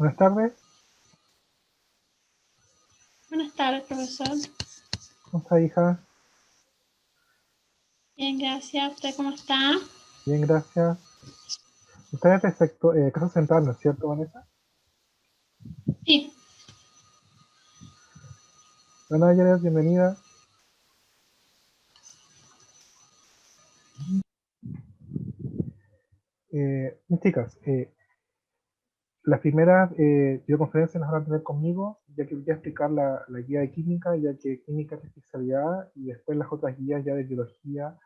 Buenas tardes, Buenas tardes, profesor. ¿cómo está, hija? Bien, gracias. ¿Usted cómo está? Bien, gracias. Usted es de Casa Central, ¿no es cierto, Vanessa? Sí. Hola, Nayaret, bienvenida. Mis chicas, las primeras videoconferencias las van a tener conmigo, ya que voy a explicar la guía de química, ya que química es la especialidad, y después las otras guías ya de biología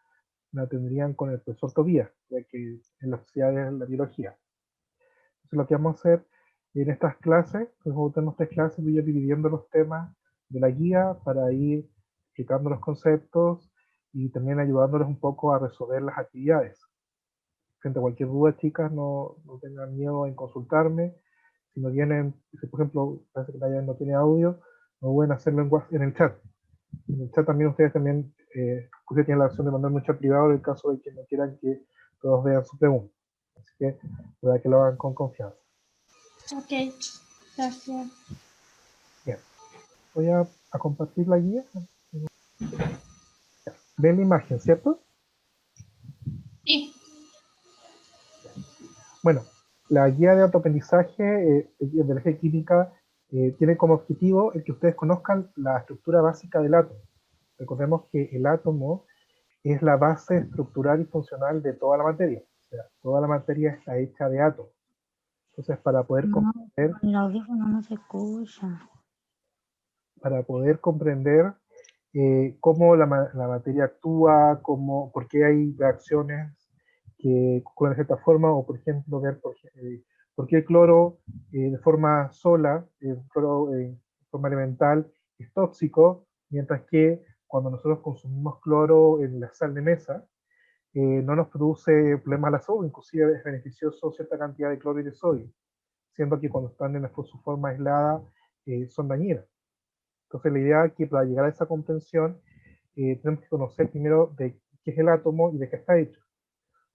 la tendrían con el profesor Tobías, ya que en la especialidad es la biología. Entonces, lo que vamos a hacer en estas clases, como tenemos 3 clases, voy a ir dividiendo los temas de la guía para ir explicando los conceptos y también ayudándoles un poco a resolver las actividades. Frente a cualquier duda, chicas, no tengan miedo en consultarme. Si no tienen, si por ejemplo, parece que Nayan no tiene audio, no pueden hacerlo en el chat. En el chat también ustedes tienen la opción de mandarme un chat privado en el caso de que no quieran que todos vean su pregunta. Así que, para que lo hagan con confianza. Ok, gracias. Bien, voy a compartir la guía. Ven la imagen, ¿cierto? Sí. Bueno, la guía de autoaprendizaje de biología y química tiene como objetivo el que ustedes conozcan la estructura básica del átomo. Recordemos que el átomo es la base estructural y funcional de toda la materia. O sea, toda la materia está hecha de átomos. Entonces, No, con el audífono no se escucha. para poder comprender cómo la materia actúa, por qué hay reacciones que ocurren de cierta forma, o por ejemplo, ver por qué el cloro de forma sola, el cloro de forma elemental, es tóxico, mientras que cuando nosotros consumimos cloro en la sal de mesa, no nos produce problemas a la salud, inclusive es beneficioso cierta cantidad de cloro y de sodio, siendo que cuando están en su forma aislada son dañinas. Entonces la idea es que para llegar a esa comprensión tenemos que conocer primero de qué es el átomo y de qué está hecho.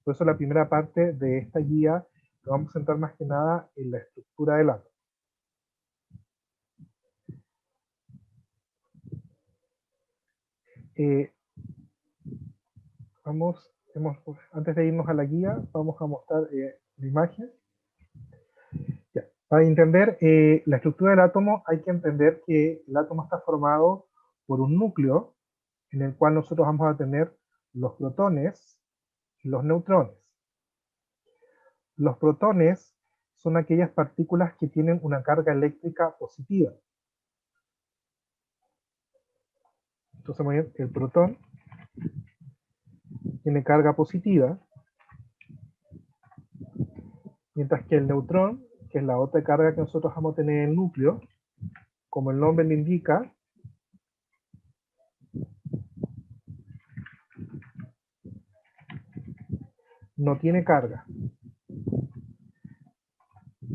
Por eso la primera parte de esta guía nos vamos a centrar más que nada en la estructura del átomo. Eh, antes de irnos a la guía, vamos a mostrar la imagen. Ya. Para entender la estructura del átomo hay que entender que el átomo está formado por un núcleo en el cual nosotros vamos a tener los protones y los neutrones. Los protones son aquellas partículas que tienen una carga eléctrica positiva. Entonces, el protón tiene carga positiva, mientras que el neutrón, que es la otra carga que nosotros vamos a tener en el núcleo, como el nombre le indica, no tiene carga.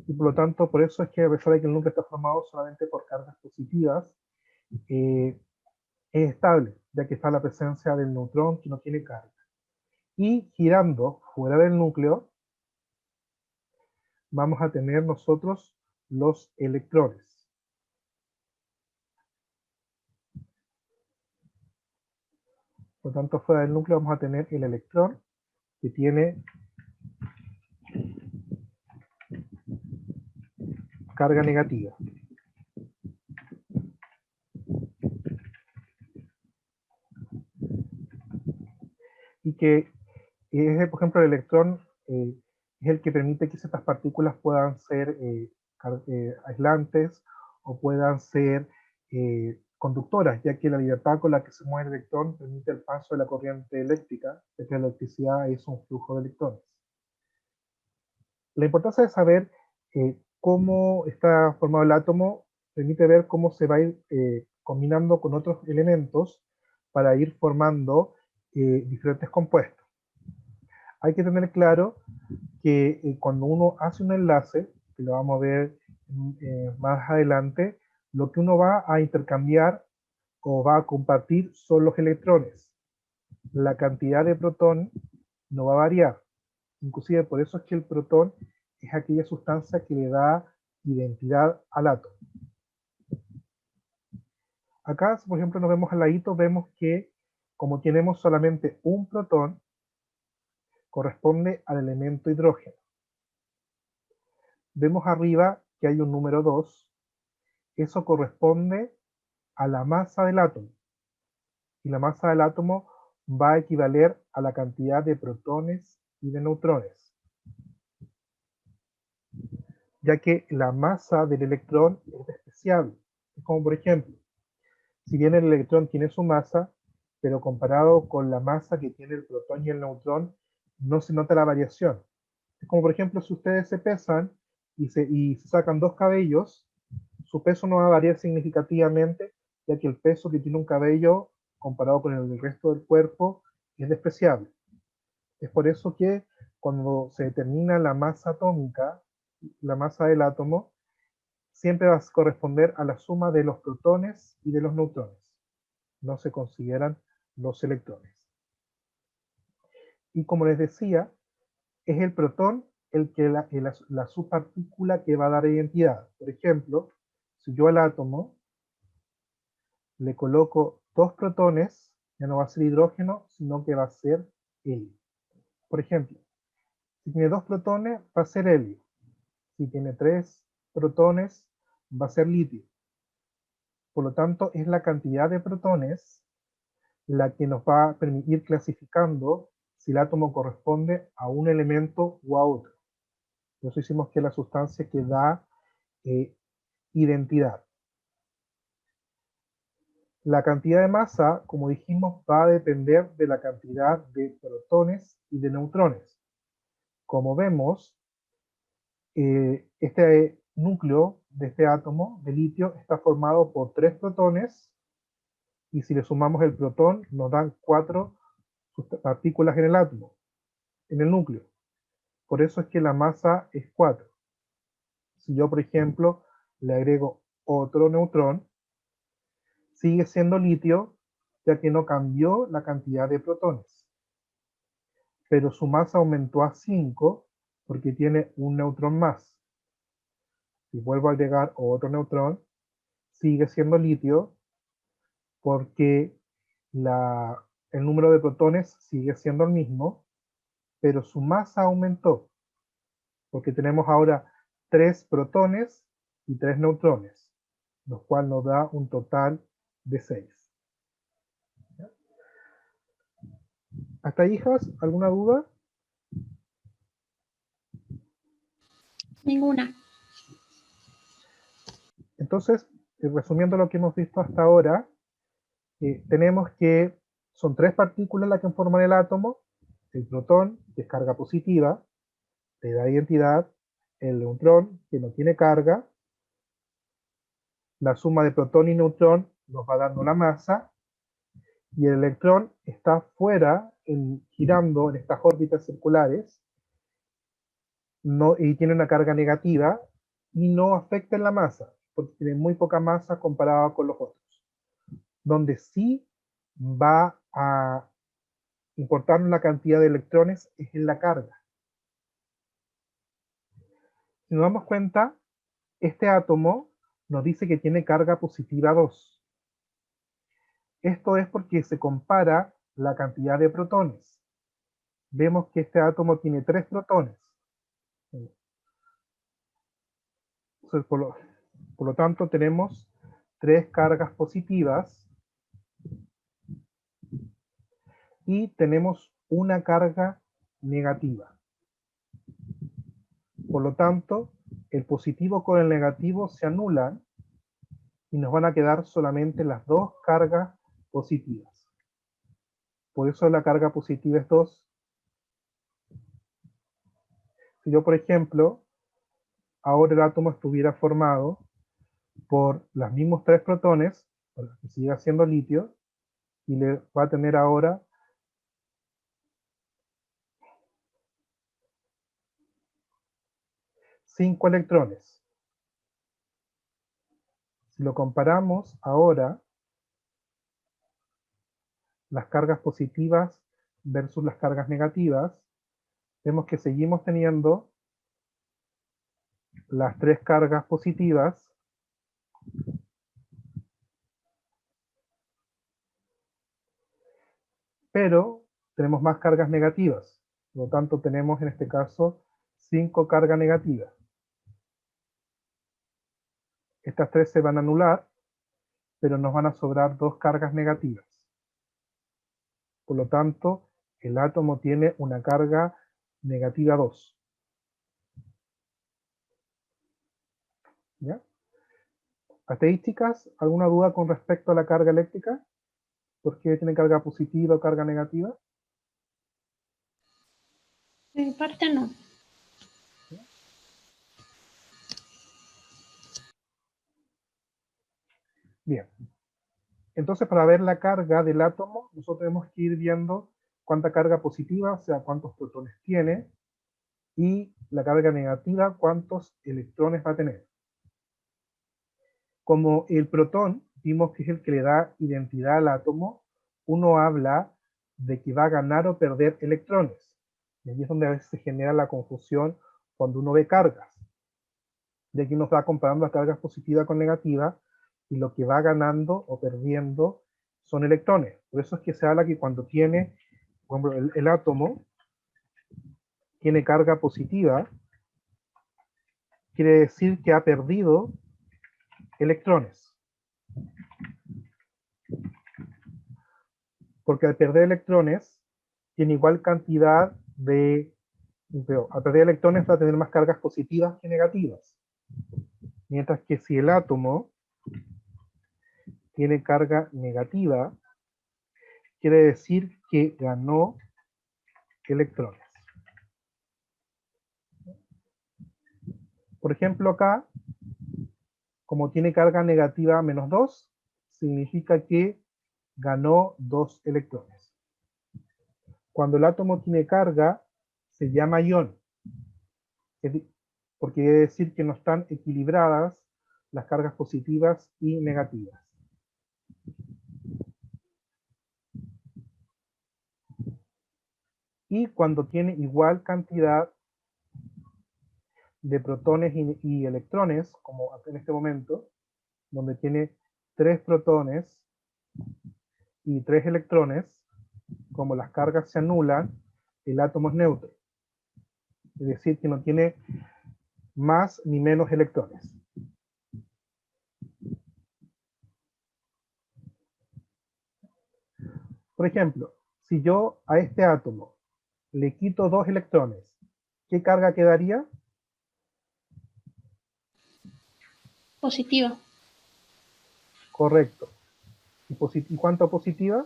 Y por lo tanto, por eso es que a pesar de que el núcleo está formado solamente por cargas positivas, es estable, ya que está la presencia del neutrón que no tiene carga. Y girando fuera del núcleo, vamos a tener nosotros los electrones. Por lo tanto, fuera del núcleo vamos a tener el electrón que tiene carga negativa. Y que por ejemplo, el electrón es el que permite que ciertas partículas puedan ser aislantes o puedan ser conductoras, ya que la libertad con la que se mueve el electrón permite el paso de la corriente eléctrica, ya que la electricidad es un flujo de electrones. La importancia de saber cómo está formado el átomo permite ver cómo se va a ir combinando con otros elementos para ir formando diferentes compuestos. Hay que tener claro que cuando uno hace un enlace, que lo vamos a ver más adelante, lo que uno va a intercambiar o va a compartir son los electrones. La cantidad de protón no va a variar. Inclusive por eso es que el protón es aquella sustancia que le da identidad al átomo. Acá, por ejemplo, nos vemos al ladito, vemos que como tenemos solamente un protón, corresponde al elemento hidrógeno. Vemos arriba que hay un número 2, eso corresponde a la masa del átomo. Y la masa del átomo va a equivaler a la cantidad de protones y de neutrones. Ya que la masa del electrón es despreciable. Es como por ejemplo, si bien el electrón tiene su masa, pero comparado con la masa que tiene el protón y el neutrón, no se nota la variación. Es como por ejemplo, si ustedes se pesan y se sacan 2 cabellos, su peso no va a variar significativamente, ya que el peso que tiene un cabello comparado con el del resto del cuerpo es despreciable. Es por eso que cuando se determina la masa atómica, la masa del átomo, siempre va a corresponder a la suma de los protones y de los neutrones. No se consideran los electrones. Y como les decía, es el protón la subpartícula que va a dar identidad. Por ejemplo, si yo al átomo le coloco 2 protones, ya no va a ser hidrógeno, sino que va a ser helio. Por ejemplo, si tiene 2 protones, va a ser helio. Si tiene 3 protones, va a ser litio. Por lo tanto, es la cantidad de protones la que nos va a permitir clasificando si el átomo corresponde a un elemento o a otro. Por eso hicimos que la sustancia que da identidad. La cantidad de masa, como dijimos, va a depender de la cantidad de protones y de neutrones. Como vemos, este núcleo de este átomo de litio está formado por 3 protones y si le sumamos el protón nos dan 4 partículas en el átomo, en el núcleo. Por eso es que la masa es 4. Si yo, por ejemplo, le agrego otro neutrón, sigue siendo litio, ya que no cambió la cantidad de protones. Pero su masa aumentó a 5 porque tiene un neutrón más. Si vuelvo a agregar otro neutrón, sigue siendo litio porque el número de protones sigue siendo el mismo, pero su masa aumentó porque tenemos ahora 3 protones y 3 neutrones, lo cual nos da un total de 6. ¿Hasta ahí, hijas? ¿Alguna duda? Ninguna. Entonces, resumiendo lo que hemos visto hasta ahora, tenemos que son 3 partículas las que forman el átomo, el protón, que es carga positiva, te da identidad, el neutrón, que no tiene carga, la suma de protón y neutrón nos va dando la masa, y el electrón está fuera, girando en estas órbitas circulares, y tiene una carga negativa, y no afecta en la masa, porque tiene muy poca masa comparada con los otros. Donde sí va a importar la cantidad de electrones es en la carga. Si nos damos cuenta, este átomo nos dice que tiene carga positiva 2. Esto es porque se compara la cantidad de protones. Vemos que este átomo tiene 3 protones. Por lo tanto, tenemos 3 cargas positivas y tenemos una carga negativa. Por lo tanto, el positivo con el negativo se anulan y nos van a quedar solamente las 2 cargas positivas. Por eso la carga positiva es 2. Si yo, por ejemplo, ahora el átomo estuviera formado por los mismos 3 protones, que sigue siendo litio, y le va a tener ahora 5 electrones. Si lo comparamos ahora, las cargas positivas versus las cargas negativas, vemos que seguimos teniendo las tres cargas positivas pero tenemos más cargas negativas. Por lo tanto, tenemos en este caso 5 cargas negativas. Estas 3 se van a anular, pero nos van a sobrar 2 cargas negativas. Por lo tanto, el átomo tiene una carga negativa 2. ¿Ya? ¿Estadísticas? ¿Alguna duda con respecto a la carga eléctrica? ¿Por qué tiene carga positiva o carga negativa? De mi parte no. Bien. Entonces, para ver la carga del átomo, nosotros tenemos que ir viendo cuánta carga positiva, o sea, cuántos protones tiene, y la carga negativa, cuántos electrones va a tener. Como el protón, vimos que es el que le da identidad al átomo, uno habla de que va a ganar o perder electrones. Y ahí es donde a veces se genera la confusión cuando uno ve cargas. Y aquí nos va comparando las cargas positivas con negativas, y lo que va ganando o perdiendo son electrones. Por eso es que se habla que cuando tiene, por ejemplo, el átomo tiene carga positiva, quiere decir que ha perdido electrones. Porque al perder electrones, tiene igual cantidad de... Al perder electrones va a tener más cargas positivas que negativas. Mientras que si el átomo tiene carga negativa, quiere decir que ganó electrones. Por ejemplo, acá, como tiene carga negativa menos 2, significa que ganó 2 electrones. Cuando el átomo tiene carga, se llama ion, porque quiere decir que no están equilibradas las cargas positivas y negativas. Y cuando tiene igual cantidad de protones y electrones, como en este momento, donde tiene 3 protones y 3 electrones, como las cargas se anulan, el átomo es neutro. Es decir, que no tiene más ni menos electrones. Por ejemplo, si yo a este átomo le quito 2 electrones, ¿qué carga quedaría? Positiva. Correcto. ¿Y cuánto positiva?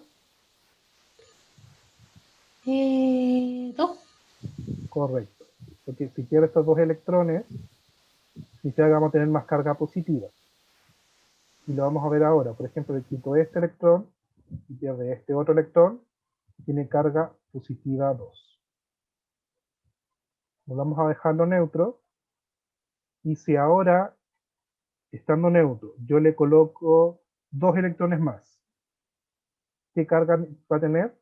2. Correcto. Porque si quiero estos 2 electrones, significa que vamos a tener más carga positiva. Y lo vamos a ver ahora. Por ejemplo, le quito este electrón y pierde este otro electrón, tiene carga positiva 2. Vamos a dejarlo neutro. Y si ahora, estando neutro, yo le coloco 2 electrones más, ¿qué carga va a tener?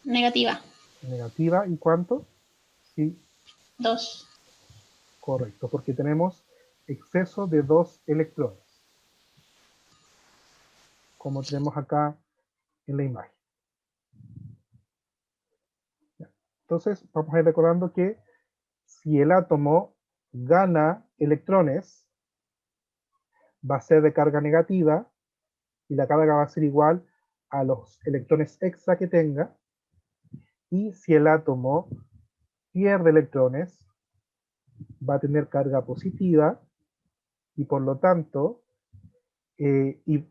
Negativa. Negativa. ¿Y cuánto? Sí, 2. correcto, porque tenemos exceso de 2 electrones, como tenemos acá en la imagen. Entonces, vamos a ir recordando que si el átomo gana electrones, va a ser de carga negativa, y la carga va a ser igual a los electrones extra que tenga, y si el átomo pierde electrones, va a tener carga positiva, y por lo tanto, y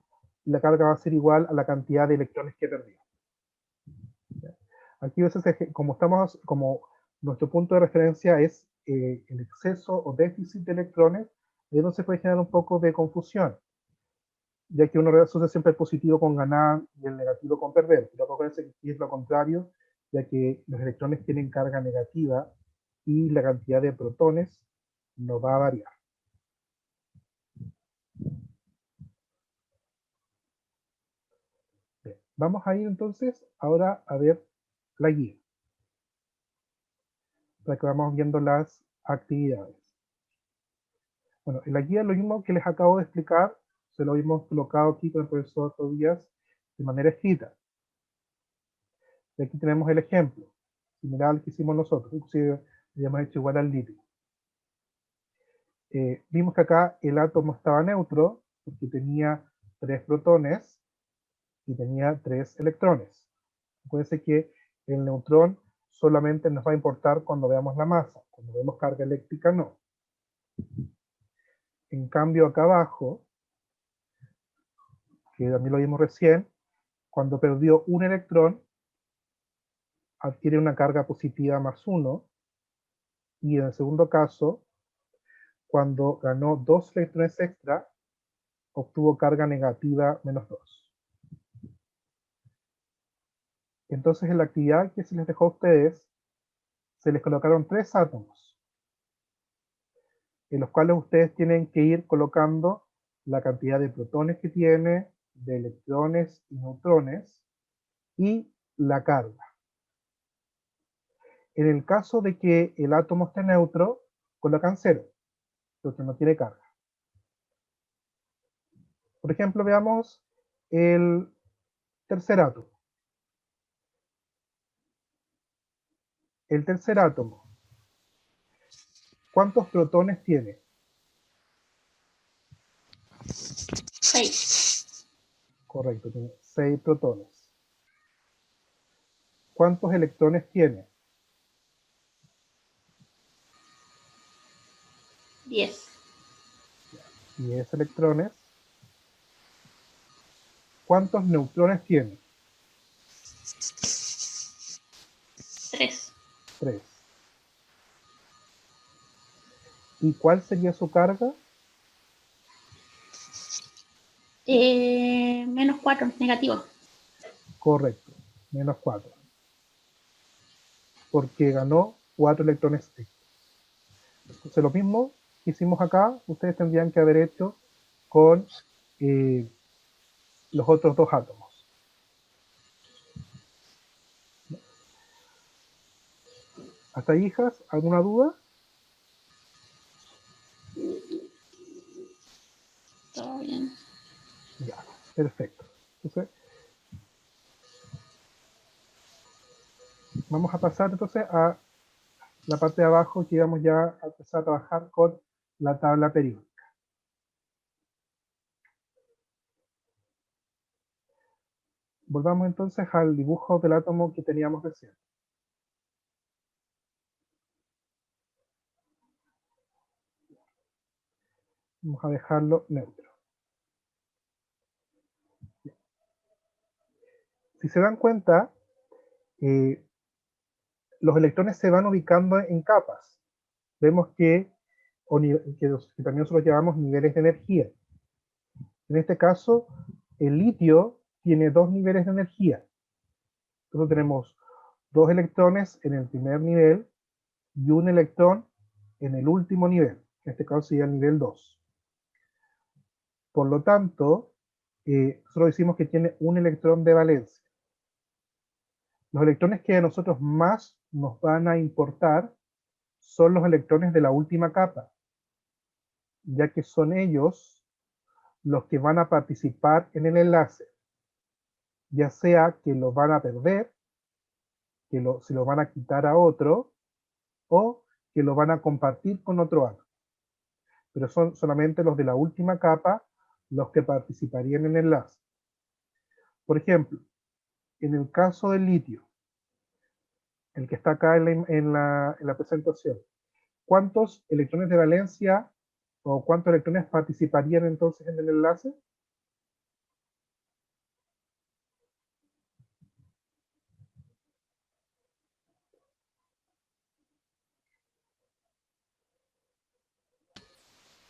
la carga va a ser igual a la cantidad de electrones que perdió. Aquí a veces, como nuestro punto de referencia es el exceso o déficit de electrones, ahí no se puede generar un poco de confusión, ya que uno asocia siempre el positivo con ganar y el negativo con perder, pero acuérdense que aquí es lo contrario, ya que los electrones tienen carga negativa y la cantidad de protones no va a variar. Bien, vamos a ir entonces ahora a ver la guía. para que vamos viendo las actividades. Bueno, en la guía lo mismo que les acabo de explicar, se lo hemos colocado aquí con el profesor Tobías de manera escrita. Y aquí tenemos el ejemplo, similar al que hicimos nosotros, inclusive lo habíamos hecho igual al litio. Vimos que acá el átomo estaba neutro, porque tenía 3 protones y tenía 3 electrones. Acuérdense que el neutrón solamente nos va a importar cuando veamos la masa, cuando vemos carga eléctrica no. En cambio acá abajo, que también lo vimos recién, cuando perdió un electrón, adquiere una carga positiva +1, y en el segundo caso, cuando ganó 2 electrones extra, obtuvo carga negativa -2. Entonces en la actividad que se les dejó a ustedes, se les colocaron 3 átomos, en los cuales ustedes tienen que ir colocando la cantidad de protones que tiene, de electrones y neutrones, y la carga. En el caso de que el átomo esté neutro, colocan 0, porque no tiene carga. Por ejemplo, veamos el tercer átomo. El tercer átomo, ¿cuántos protones tiene? 6. Correcto, tiene 6 protones. ¿Cuántos electrones tiene? 10. 10 electrones. ¿Cuántos neutrones tiene? 3. 3. ¿Y cuál sería su carga? -4, negativo. Correcto, -4. Porque ganó 4 electrones extra. Entonces lo mismo que hicimos acá, ustedes tendrían que haber hecho con los otros 2 átomos. ¿Hasta ahí, hijas? ¿Alguna duda? Todo bien. Ya, perfecto. Entonces, vamos a pasar entonces a la parte de abajo, que vamos ya a empezar a trabajar con la tabla periódica. Volvamos entonces al dibujo del átomo que teníamos recién. Vamos a dejarlo neutro. Si se dan cuenta, los electrones se van ubicando en capas. Vemos que también nosotros llamamos niveles de energía. En este caso, el litio tiene 2 niveles de energía. Entonces tenemos 2 electrones en el primer nivel y un electrón en el último nivel. En este caso sería el nivel 2. Por lo tanto, nosotros decimos que tiene un electrón de valencia. Los electrones que a nosotros más nos van a importar son los electrones de la última capa, ya que son ellos los que van a participar en el enlace, ya sea que lo van a perder, que se lo van a quitar a otro, o que lo van a compartir con otro átomo. Pero son solamente los de la última capa los que participarían en el enlace. Por ejemplo, en el caso del litio, el que está acá en la presentación, ¿cuántos electrones de valencia o cuántos electrones participarían entonces en el enlace?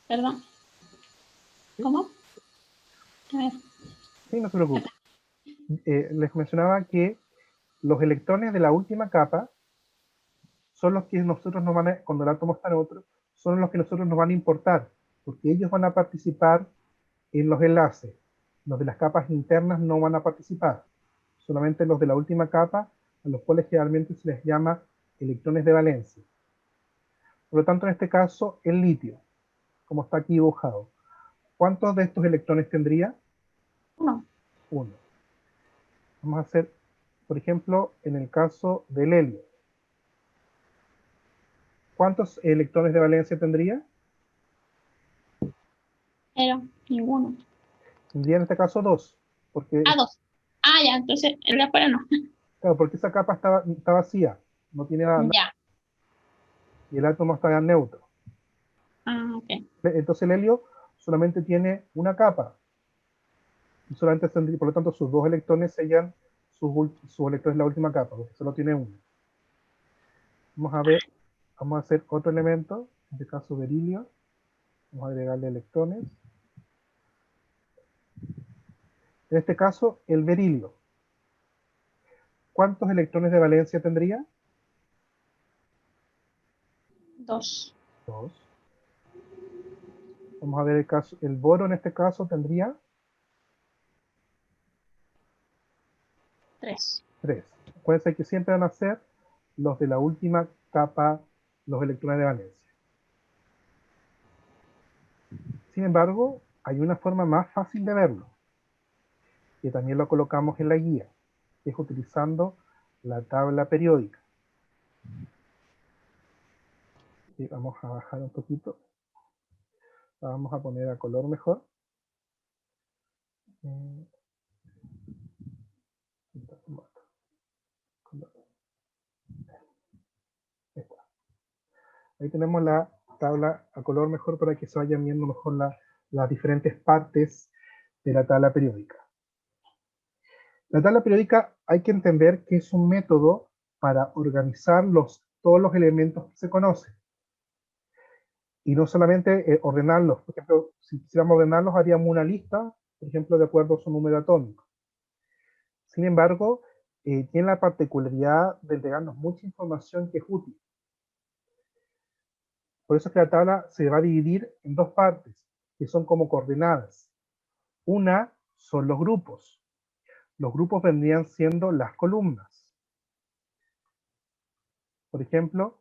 Perdón. ¿Cómo? A ver. Sí, no se preocupe. Les mencionaba que los electrones de la última capa son los que nosotros nos van a, cuando el átomo está neutro, son los que nosotros nos van a importar, porque ellos van a participar en los enlaces. Los de las capas internas no van a participar, solamente los de la última capa, a los cuales generalmente se les llama electrones de valencia. Por lo tanto, en este caso, el litio, como está aquí dibujado, ¿cuántos de estos electrones tendría? 1. 1. Vamos a hacer, por ejemplo, en el caso del helio. ¿Cuántos electrones de valencia tendría? 0. Ninguno. Tendría en este caso 2, porque, 2. Ya, entonces el de afuera no. claro, porque esa capa está vacía, no tiene nada, Ya. y el átomo está neutro. Ok. Entonces el helio solamente tiene una capa, y solamente tendría, por lo tanto, sus 2 electrones serían sus electrones de la última capa, porque solo tiene uno. Vamos a ver, vamos a hacer otro elemento, en este caso berilio. Vamos a agregarle electrones. En este caso, el berilio. ¿Cuántos electrones de valencia tendría? 2. 2. Vamos a ver el boro en este caso tendría 3. 3. Acuérdense que siempre van a ser los de la última capa, los electrones de valencia. Sin embargo, hay una forma más fácil de verlo, que también lo colocamos en la guía, que es utilizando la tabla periódica. Y vamos a bajar un poquito. La vamos a poner a color mejor. Ahí tenemos la tabla a color mejor para que se vayan viendo mejor las diferentes partes de la tabla periódica. La tabla periódica hay que entender que es un método para organizar todos los elementos que se conocen. Y no solamente ordenarlos. Por ejemplo, si quisiéramos ordenarlos, haríamos una lista, por ejemplo, de acuerdo a su número atómico. Sin embargo, tiene la particularidad de entregarnos mucha información que es útil. Por eso es que la tabla se va a dividir en 2 partes, que son como coordenadas. Una son los grupos. Los grupos vendrían siendo las columnas. Por ejemplo,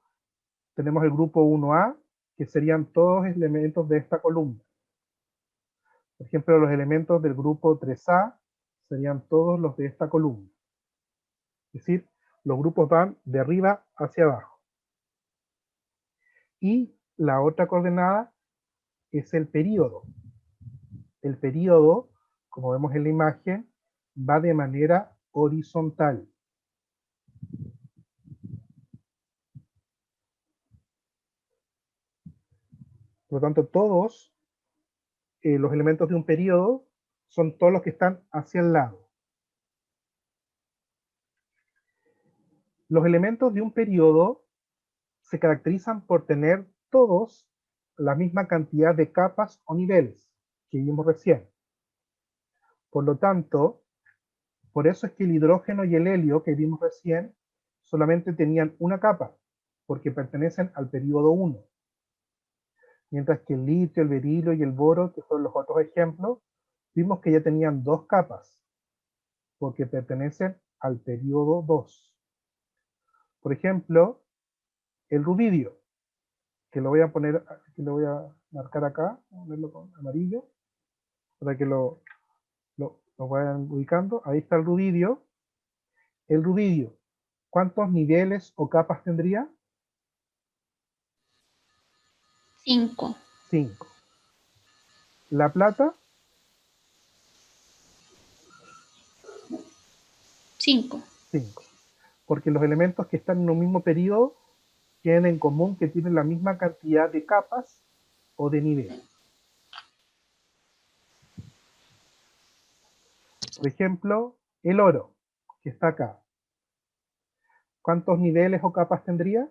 tenemos el grupo 1A, que serían todos los elementos de esta columna. Por ejemplo, los elementos del grupo 3A serían todos los de esta columna. Es decir, los grupos van de arriba hacia abajo. Y la otra coordenada es el período. El período, como vemos en la imagen, va de manera horizontal. Por lo tanto, todos los elementos de un período son todos los que están hacia el lado. Los elementos de un período se caracterizan por tener todos la misma cantidad de capas o niveles que vimos recién. Por lo tanto, por eso es que el hidrógeno y el helio que vimos recién solamente tenían una capa, porque pertenecen al período 1. Mientras que el litio, el berilio y el boro, que fueron los otros ejemplos, vimos que ya tenían 2 capas, porque pertenecen al período 2. Por ejemplo, el rubidio, que lo voy a poner, que lo voy a marcar acá, voy a ponerlo con amarillo, para que lo vayan ubicando. Ahí está el rubidio. El rubidio, ¿cuántos niveles o capas tendría? 5. 5. La plata, 5. 5. Porque los elementos que están en un mismo periodo tienen en común que tienen la misma cantidad de capas o de niveles. Por ejemplo, el oro, que está acá. ¿Cuántos niveles o capas tendría?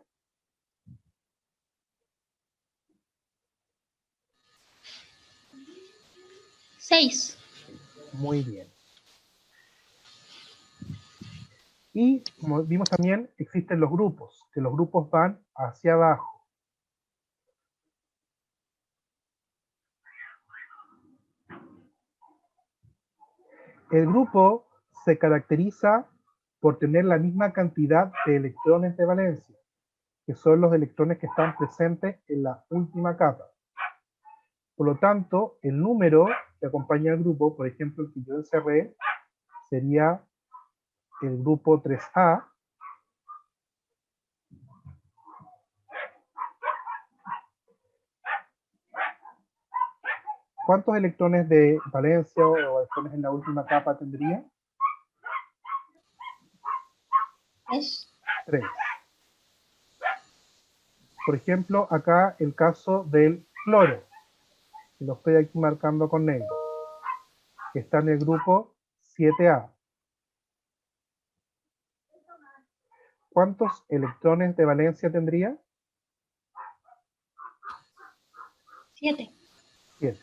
6. Muy bien. Y como vimos también, existen los grupos, que los grupos van hacia abajo. El grupo se caracteriza por tener la misma cantidad de electrones de valencia. que son los electrones que están presentes en la última capa. Por lo tanto, el número que acompaña al grupo, por ejemplo, el que yo encerré, sería el grupo 3A, ¿cuántos electrones de valencia o electrones en la última capa tendría? 3. 3. Por ejemplo, acá el caso del cloro, que lo estoy aquí marcando con negro, que está en el grupo 7A. ¿Cuántos electrones de valencia tendría? 7. 7.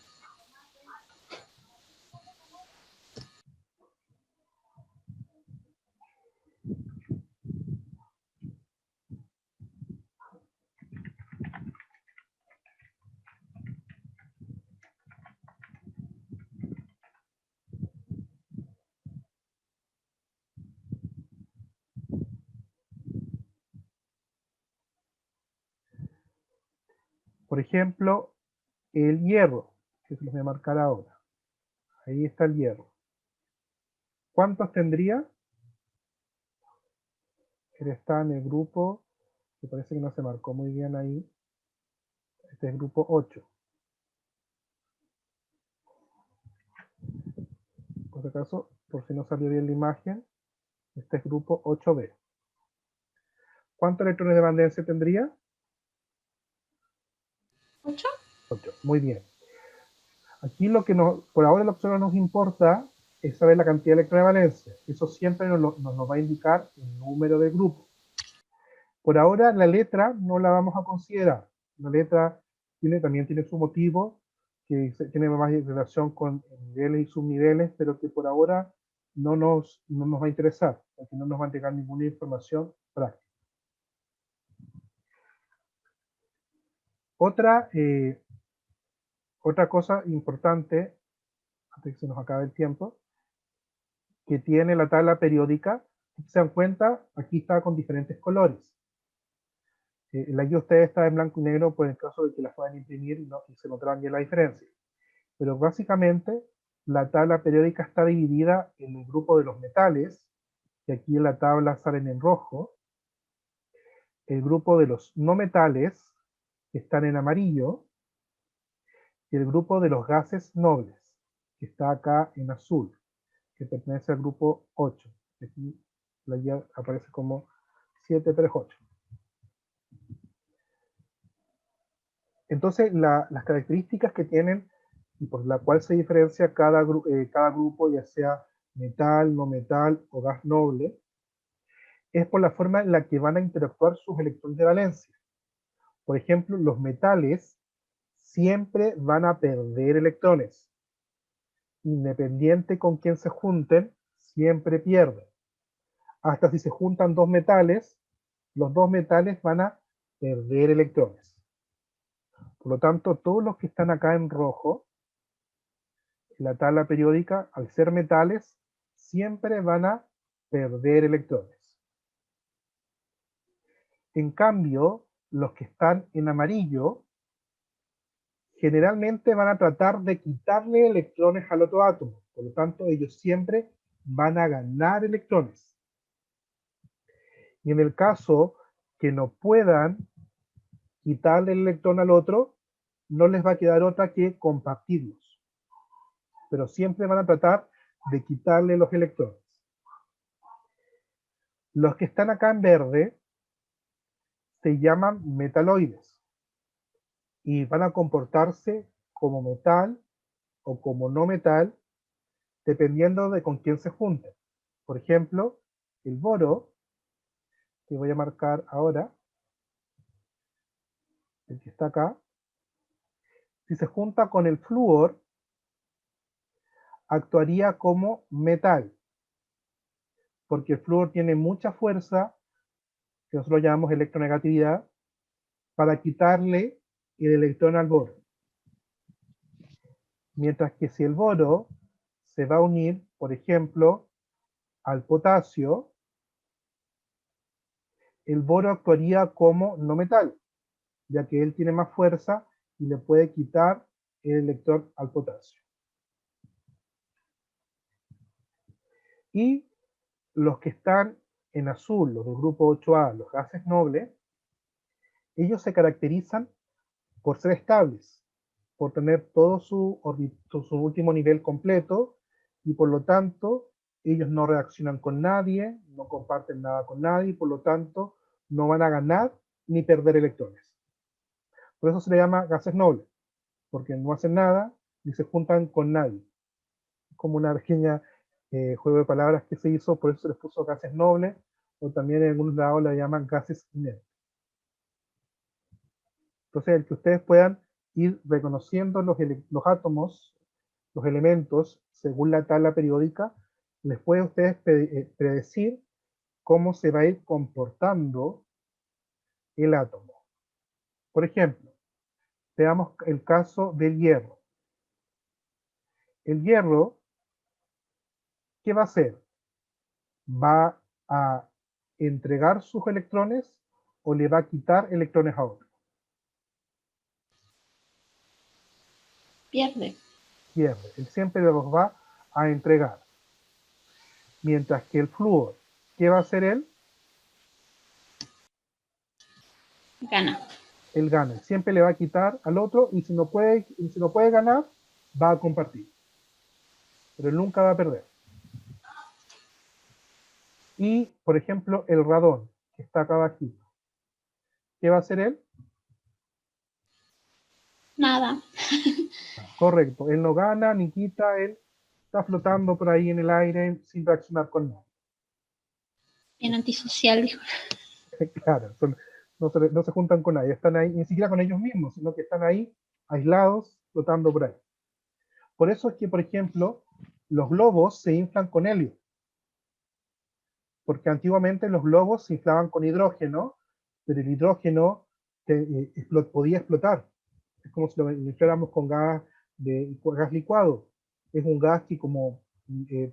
Por ejemplo, el hierro, que se los voy a marcar ahora. Ahí está el hierro. ¿Cuántos tendría? Él está en el grupo, que parece que no se marcó muy bien ahí. Este es el grupo 8. Por si acaso, por si no salió bien la imagen, este es grupo 8B. ¿Cuántos electrones de valencia tendría? 8. 8. Muy bien. Aquí por ahora lo que no nos importa es saber la cantidad de electrones de valencia. Eso siempre nos va a indicar el número del grupo. Por ahora la letra no la vamos a considerar. La letra también tiene su motivo, que tiene más relación con niveles y subniveles, pero que por ahora no nos va a interesar, porque no nos va a entregar ninguna información práctica. Otra cosa importante, antes que se nos acabe el tiempo, que tiene la tabla periódica, si se dan cuenta, aquí está con diferentes colores. La guía de ustedes está en blanco y negro por el caso de que las puedan imprimir y se notarán bien la diferencia. Pero básicamente la tabla periódica está dividida en el grupo de los metales, que aquí en la tabla salen en rojo, el grupo de los no metales, que están en amarillo, y el grupo de los gases nobles, que está acá en azul, que pertenece al grupo 8. Aquí la guía aparece como 738. Entonces, las características que tienen y por la cual se diferencia cada grupo, ya sea metal, no metal o gas noble, es por la forma en la que van a interactuar sus electrones de valencia. Por ejemplo, los metales siempre van a perder electrones. Independiente con quién se junten, siempre pierden. Hasta si se juntan dos metales, los dos metales van a perder electrones. Por lo tanto, todos los que están acá en rojo, en la tabla periódica, al ser metales, siempre van a perder electrones. En cambio, los que están en amarillo, generalmente van a tratar de quitarle electrones al otro átomo. Por lo tanto, ellos siempre van a ganar electrones. Y en el caso que no puedan quitarle el electrón al otro, no les va a quedar otra que compartirlos. Pero siempre van a tratar de quitarle los electrones. Los que están acá en verde se llaman metaloides y van a comportarse como metal o como no metal dependiendo de con quién se junten. Por ejemplo, el boro, que voy a marcar ahora, el que está acá, si se junta con el flúor, actuaría como metal, porque el flúor tiene mucha fuerza, que nosotros llamamos electronegatividad, para quitarle el electrón al boro. Mientras que si el boro se va a unir, por ejemplo, al potasio, el boro actuaría como no metal, ya que él tiene más fuerza y le puede quitar el electrón al potasio. Y los que están en azul, los del grupo 8A, los gases nobles, ellos se caracterizan por ser estables, por tener todo su último nivel completo, y por lo tanto ellos no reaccionan con nadie, no comparten nada con nadie, y por lo tanto no van a ganar ni perder electrones. Por eso se le llama gases nobles, porque no hacen nada ni se juntan con nadie. Como una pequeña juego de palabras que se hizo, por eso se les puso gases nobles, o también en algunos lados la llaman gases inertes. Entonces, el que ustedes puedan ir reconociendo los átomos, los elementos, según la tabla periódica, les puede a ustedes predecir cómo se va a ir comportando el átomo. Por ejemplo, veamos el caso del hierro. El hierro, ¿qué va a hacer? ¿Va a entregar sus electrones o le va a quitar electrones a otro? Pierde. Pierde. Él siempre los va a entregar. Mientras que el flúor, ¿qué va a hacer él? Gana. Él gana. Siempre le va a quitar al otro y si no puede ganar, va a compartir. Pero él nunca va a perder. Y, por ejemplo, el radón, que está acá abajito. ¿Qué va a hacer él? Nada. Correcto. Él no gana ni quita, él está flotando por ahí en el aire sin reaccionar con nada. Bien antisocial, dijo. Claro, no se juntan con nadie, están ahí, ni siquiera con ellos mismos, sino que están ahí aislados, flotando por ahí. Por eso es que, por ejemplo, los globos se inflan con helio. Porque antiguamente los globos se inflaban con hidrógeno, pero el hidrógeno podía explotar. Es como si lo infláramos con gas licuado. Es un gas que como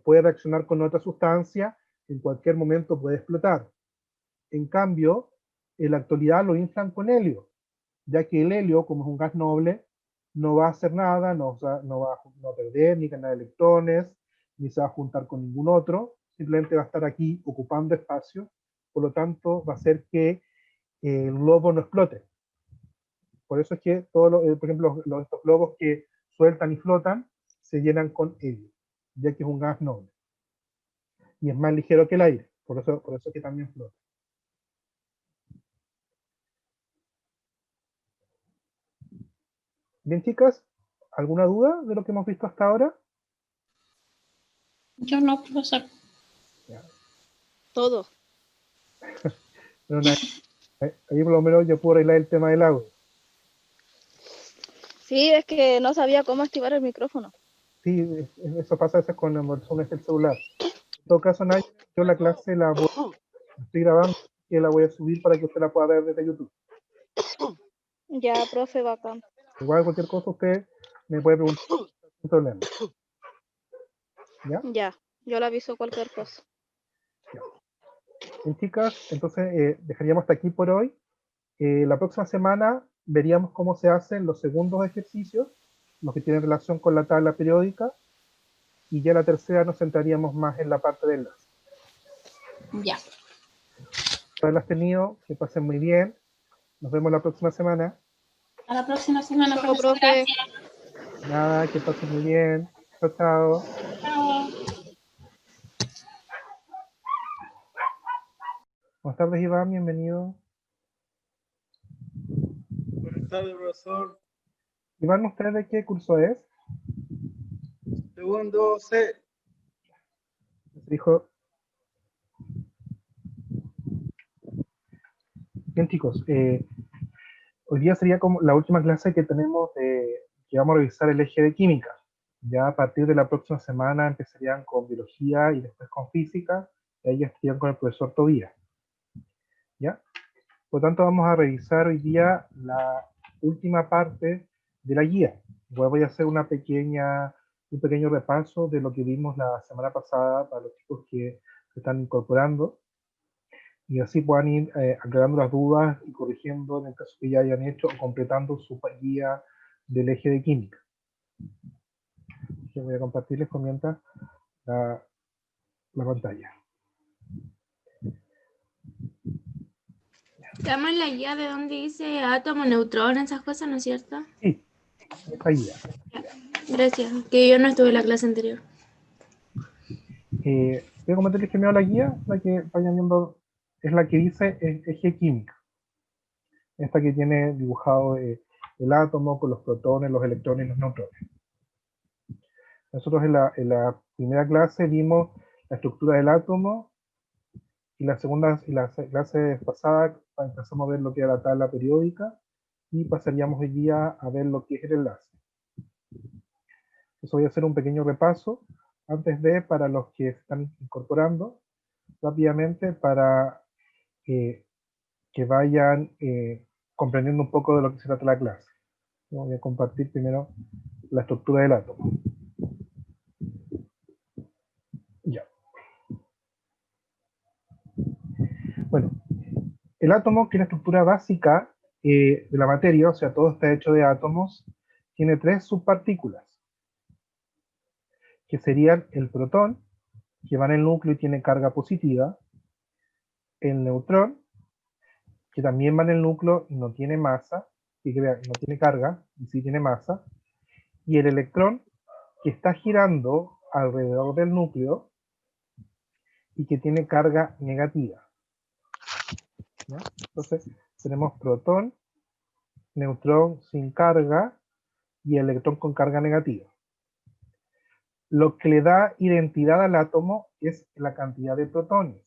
puede reaccionar con otra sustancia, en cualquier momento puede explotar. En cambio, en la actualidad lo inflan con helio, ya que el helio, como es un gas noble, no va a hacer nada, no va a perder ni ganar electrones, ni se va a juntar con ningún otro, simplemente va a estar aquí ocupando espacio, por lo tanto va a hacer que el globo no explote. Por eso es que, por ejemplo, estos globos que sueltan y flotan se llenan con helio, ya que es un gas noble. Y es más ligero que el aire, por eso es que también flota. Bien, chicas, ¿alguna duda de lo que hemos visto hasta ahora? Yo no, profesor. Ya. Todo. Pero ahí por lo menos yo puedo arreglar el tema del audio. Sí, es que no sabía cómo activar el micrófono. Sí, eso pasa a veces con emulaciones del celular. En todo caso, Naya, yo la clase la estoy grabando y la voy a subir para que usted la pueda ver desde YouTube. Ya, profe, bacán. Igual cualquier cosa usted me puede preguntar sin problema. ¿Ya? Ya, yo le aviso cualquier cosa. Ya. Bien, chicas, entonces dejaríamos hasta aquí por hoy. La próxima semana veríamos cómo se hacen los segundos ejercicios, los que tienen relación con la tabla periódica, y ya la tercera nos centraríamos más en la parte de enlace. Ya. Haberlas tenido, que pasen muy bien. Nos vemos la próxima semana. A la próxima semana, Chao, profesor. profe. Gracias. Nada, que pasen muy bien. Chao, chao. Chao. Buenas tardes, Iván, bienvenido. Buenas tardes, profesor. Iván, ¿usted de qué curso es? Segundo C. Dijo. Bien, chicos, hoy día sería como la última clase que tenemos que vamos a revisar el eje de química. Ya a partir de la próxima semana empezarían con biología y después con física, y ahí estarían con el profesor Tobías. ¿Ya? Por lo tanto, vamos a revisar hoy día la última parte de la guía. Voy a hacer un pequeño repaso de lo que vimos la semana pasada para los chicos que se están incorporando. y así puedan ir aclarando las dudas y corrigiendo en el caso que ya hayan hecho o completando su guía del eje de química. Yo voy a compartirles con mientras la pantalla. Estamos en la guía de donde dice átomo, neutrón, esas cosas, ¿no es cierto? Sí, esta guía. Gracias, que yo no estuve en la clase anterior. Voy a comentarles que me da la guía, la que vayan viendo, es la que dice eje química. Esta que tiene dibujado el átomo con los protones, los electrones y los neutrones. Nosotros en la primera clase vimos la estructura del átomo y la clase pasada empezamos a ver lo que era la tabla periódica y pasaríamos hoy día a ver lo que es el enlace. Eso voy a hacer un pequeño repaso antes de, para los que están incorporando, rápidamente para que vayan comprendiendo un poco de lo que se trata la clase. Voy a compartir primero la estructura del átomo. Ya. Bueno, el átomo, que es la estructura básica de la materia, o sea, todo está hecho de átomos, tiene tres subpartículas, que serían el protón, que va en el núcleo y tiene carga positiva, el neutrón, que también va en el núcleo y no tiene masa, y que no tiene carga, y sí tiene masa, y el electrón, que está girando alrededor del núcleo y que tiene carga negativa. ¿Ya? Entonces, tenemos protón, neutrón sin carga y electrón con carga negativa. Lo que le da identidad al átomo es la cantidad de protones.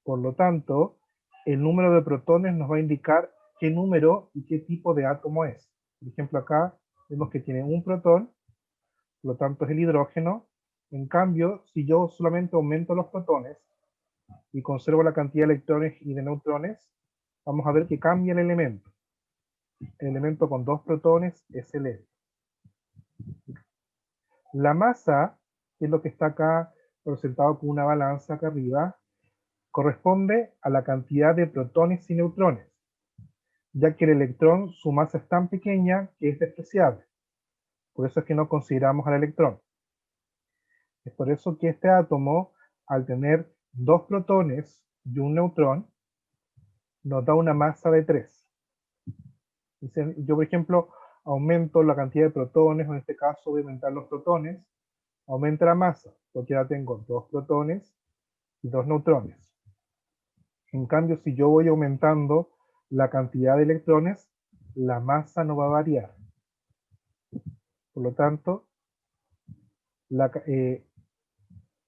Por lo tanto, el número de protones nos va a indicar qué número y qué tipo de átomo es. Por ejemplo, acá vemos que tiene un protón, por lo tanto es el hidrógeno. En cambio, si yo solamente aumento los protones y conservo la cantidad de electrones y de neutrones, vamos a ver que cambia el elemento. El elemento con dos protones es el helio. La masa, que es lo que está acá representado con una balanza acá arriba, corresponde a la cantidad de protones y neutrones, ya que el electrón, su masa es tan pequeña que es despreciable. Por eso es que no consideramos al electrón. Es por eso que este átomo, al tener dos protones y un neutrón, nos da una masa de 3. Yo, por ejemplo, aumento la cantidad de protones, o en este caso voy a aumentar los protones, aumenta la masa, porque ahora tengo dos protones y dos neutrones. En cambio, si yo voy aumentando la cantidad de electrones, la masa no va a variar. Por lo tanto, el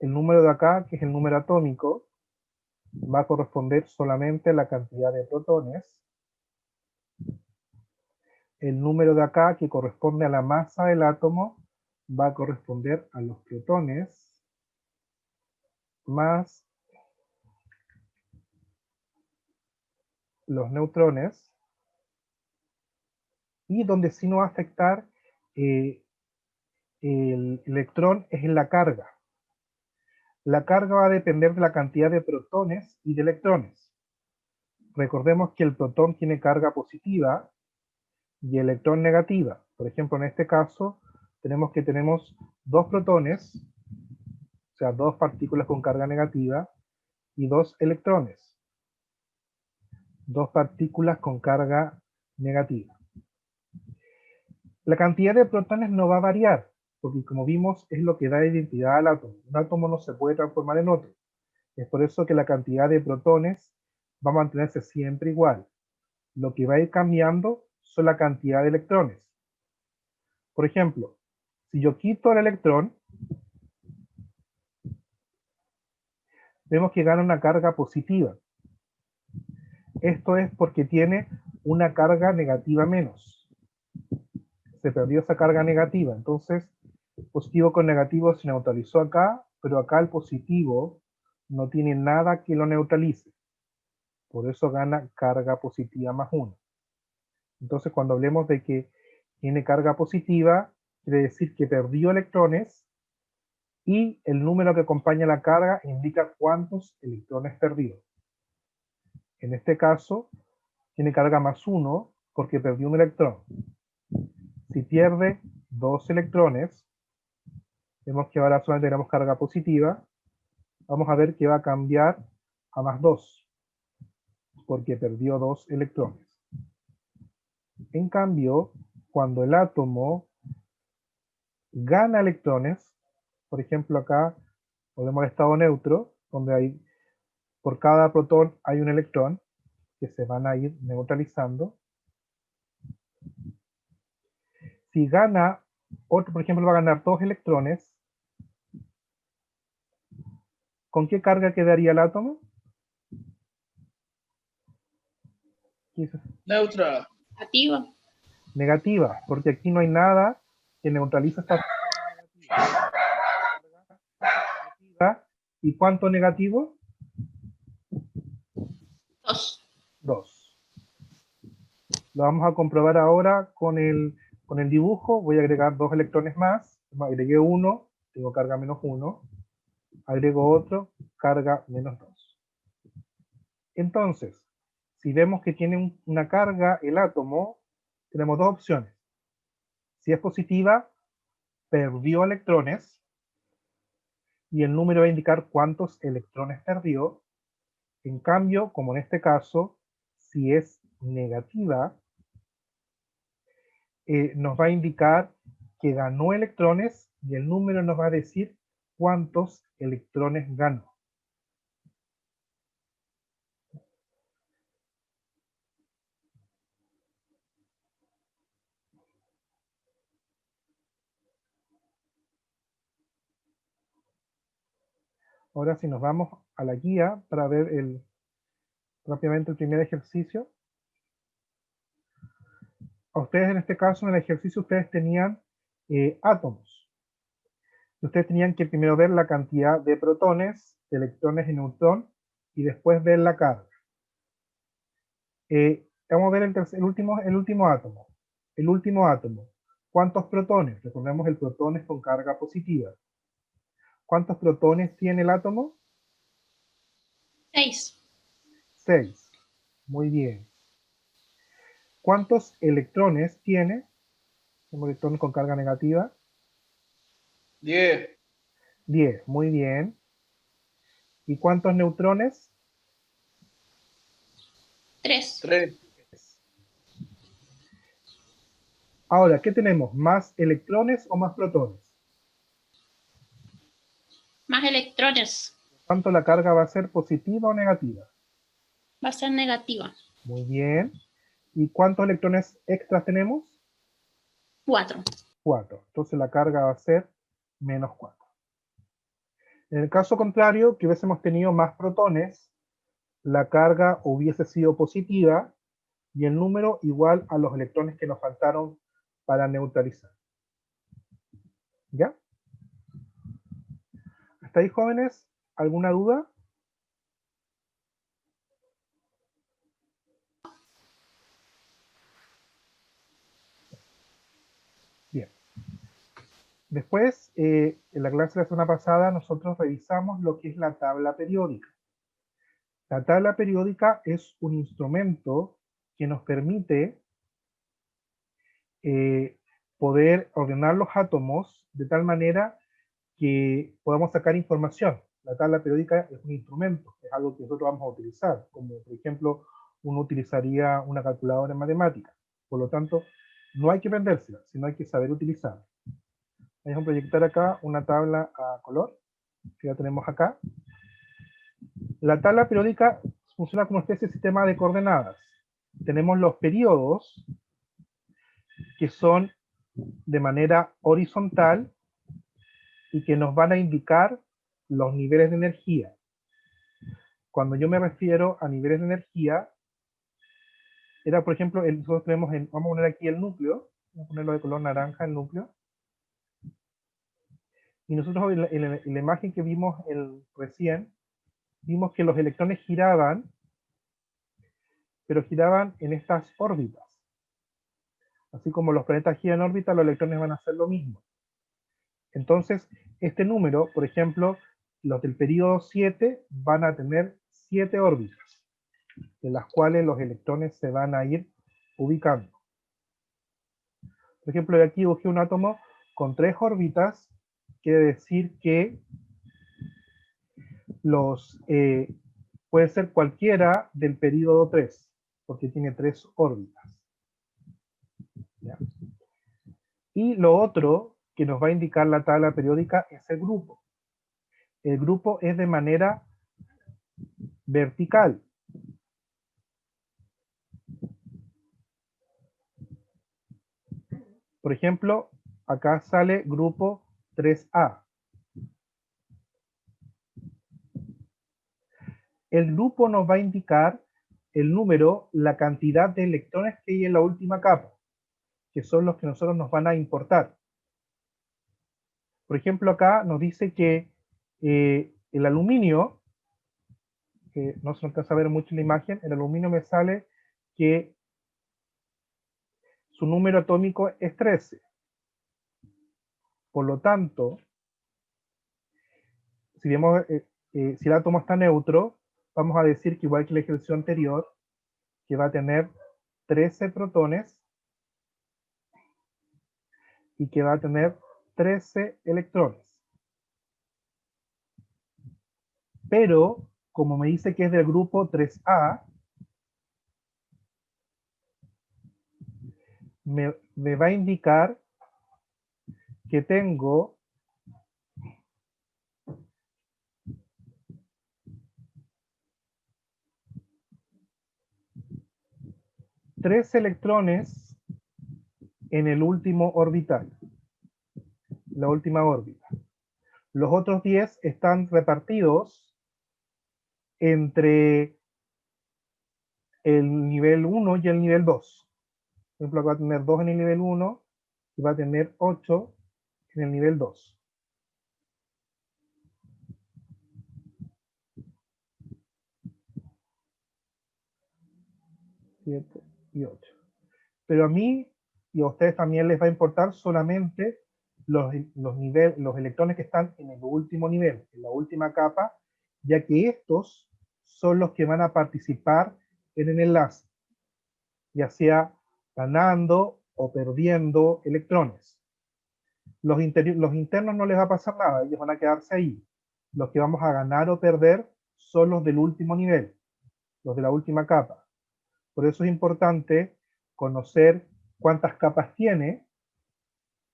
número de acá, que es el número atómico, va a corresponder solamente a la cantidad de protones. El número de acá, que corresponde a la masa del átomo, va a corresponder a los protones más los neutrones, y donde sí no va a afectar el electrón es en la carga. La carga va a depender de la cantidad de protones y de electrones. Recordemos que el protón tiene carga positiva y el electrón negativa. Por ejemplo, en este caso, tenemos dos protones, o sea, dos partículas con carga negativa, y dos electrones, dos partículas con carga negativa. La cantidad de protones no va a variar, porque como vimos, es lo que da identidad al átomo. Un átomo no se puede transformar en otro. Es por eso que la cantidad de protones va a mantenerse siempre igual. Lo que va a ir cambiando son la cantidad de electrones. Por ejemplo, si yo quito el electrón, vemos que gana una carga positiva. Esto es porque tiene una carga negativa menos. Se perdió esa carga negativa, entonces positivo con negativo se neutralizó acá, pero acá el positivo no tiene nada que lo neutralice. Por eso gana carga positiva más 1. Entonces cuando hablemos de que tiene carga positiva, quiere decir que perdió electrones, y el número que acompaña la carga indica cuántos electrones perdió. En este caso, tiene carga más 1 porque perdió un electrón. Si pierde 2 electrones, vemos que ahora solamente tenemos carga positiva, vamos a ver que va a cambiar a más 2, porque perdió 2 electrones. En cambio, cuando el átomo gana electrones, por ejemplo acá podemos el estado neutro, donde hay, por cada protón hay un electrón, que se van a ir neutralizando. Si gana otro, por ejemplo, va a ganar 2 electrones, ¿con qué carga quedaría el átomo? Neutra. Activa. Negativa, porque aquí no hay nada que neutralice esta negativa. ¿Y cuánto negativo? 2. 2. Lo vamos a comprobar ahora con el dibujo. Voy a agregar 2 electrones más. Agregué 1, tengo carga menos 1. Agrego otro, carga menos 2. Entonces, si vemos que tiene una carga el átomo, tenemos dos opciones. Si es positiva, perdió electrones, y el número va a indicar cuántos electrones perdió. En cambio, como en este caso, si es negativa, nos va a indicar que ganó electrones y el número nos va a decir cuántos electrones ganó. Ahora si nos vamos a la guía para ver rápidamente el primer ejercicio. A ustedes en este caso, en el ejercicio, ustedes tenían átomos. Ustedes tenían que primero ver la cantidad de protones, de electrones y neutrón, y después ver la carga. Vamos a ver el último átomo. El último átomo. ¿Cuántos protones? Recordemos, el protón es con carga positiva. ¿Cuántos protones tiene el átomo? 6. 6. Muy bien. ¿Cuántos electrones tiene? Un electrón con carga negativa. 10. 10. Muy bien. ¿Y cuántos neutrones? 3. 3. Ahora, ¿qué tenemos? ¿Más electrones o más protones? Más electrones. ¿Cuánto la carga va a ser positiva o negativa? Va a ser negativa. Muy bien. ¿Y cuántos electrones extras tenemos? 4. 4. Entonces la carga va a ser menos 4. En el caso contrario, que hubiésemos tenido más protones, la carga hubiese sido positiva y el número igual a los electrones que nos faltaron para neutralizar. ¿Ya? ¿Hasta ahí, jóvenes? ¿Alguna duda? Bien. Después, en la clase de la semana pasada, nosotros revisamos lo que es la tabla periódica. La tabla periódica es un instrumento que nos permite poder ordenar los átomos de tal manera que podamos sacar información. La tabla periódica es un instrumento, es algo que nosotros vamos a utilizar, como por ejemplo uno utilizaría una calculadora en matemáticas. Por lo tanto, no hay que aprendérsela, sino hay que saber utilizarla. Vamos a proyectar acá una tabla a color, que ya tenemos acá. La tabla periódica funciona como una especie de sistema de coordenadas. Tenemos los periodos, que son de manera horizontal y que nos van a indicar los niveles de energía. Cuando yo me refiero a niveles de energía, era por ejemplo, nosotros tenemos, vamos a poner aquí el núcleo, vamos a ponerlo de color naranja el núcleo, y nosotros en la imagen que vimos recién, vimos que los electrones giraban, pero giraban en estas órbitas. Así como los planetas giran en órbita, los electrones van a hacer lo mismo. Entonces, este número, por ejemplo, los del periodo 7 van a tener 7 órbitas. en las cuales los electrones se van a ir ubicando. Por ejemplo, de aquí dibujé un átomo con 3 órbitas, quiere decir que puede ser cualquiera del período 3, porque tiene 3 órbitas. ¿Ya? Y lo otro que nos va a indicar la tabla periódica es el grupo. El grupo es de manera vertical. Por ejemplo, acá sale grupo 3A. El grupo nos va a indicar el número, la cantidad de electrones que hay en la última capa, que son los que nosotros nos van a importar. Por ejemplo, acá nos dice que el aluminio, que no se alcanza a ver mucho en la imagen, el aluminio me sale que su número atómico es 13. Por lo tanto, si vemos, si el átomo está neutro, vamos a decir que igual que el ejercicio anterior, que va a tener 13 protones y que va a tener 13 electrones. Pero, como me dice que es del grupo 3A, me va a indicar que tengo 3 electrones en el último orbital, la última órbita. Los otros 10 están repartidos entre el nivel 1 y el nivel 2. Por ejemplo, va a tener 2 en el nivel 1 y va a tener 8 en el nivel 2. 7 y 8. Pero a mí y a ustedes también les va a importar solamente los electrones que están en el último nivel, en la última capa, ya que estos son los que van a participar en el enlace, ya sea ganando o perdiendo electrones. Los internos no les va a pasar nada, ellos van a quedarse ahí. Los que vamos a ganar o perder son los del último nivel, los de la última capa. Por eso es importante conocer cuántas capas tiene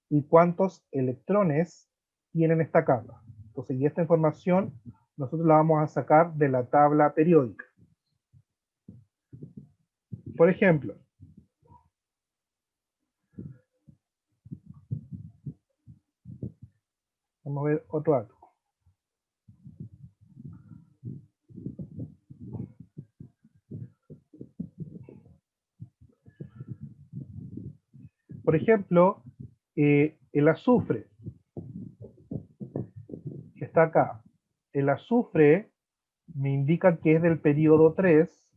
y cuántos electrones tienen esta capa. Entonces, y esta información nosotros la vamos a sacar de la tabla periódica. Por ejemplo, vamos a ver otro átomo. Por ejemplo, el azufre, que está acá. El azufre me indica que es del período 3.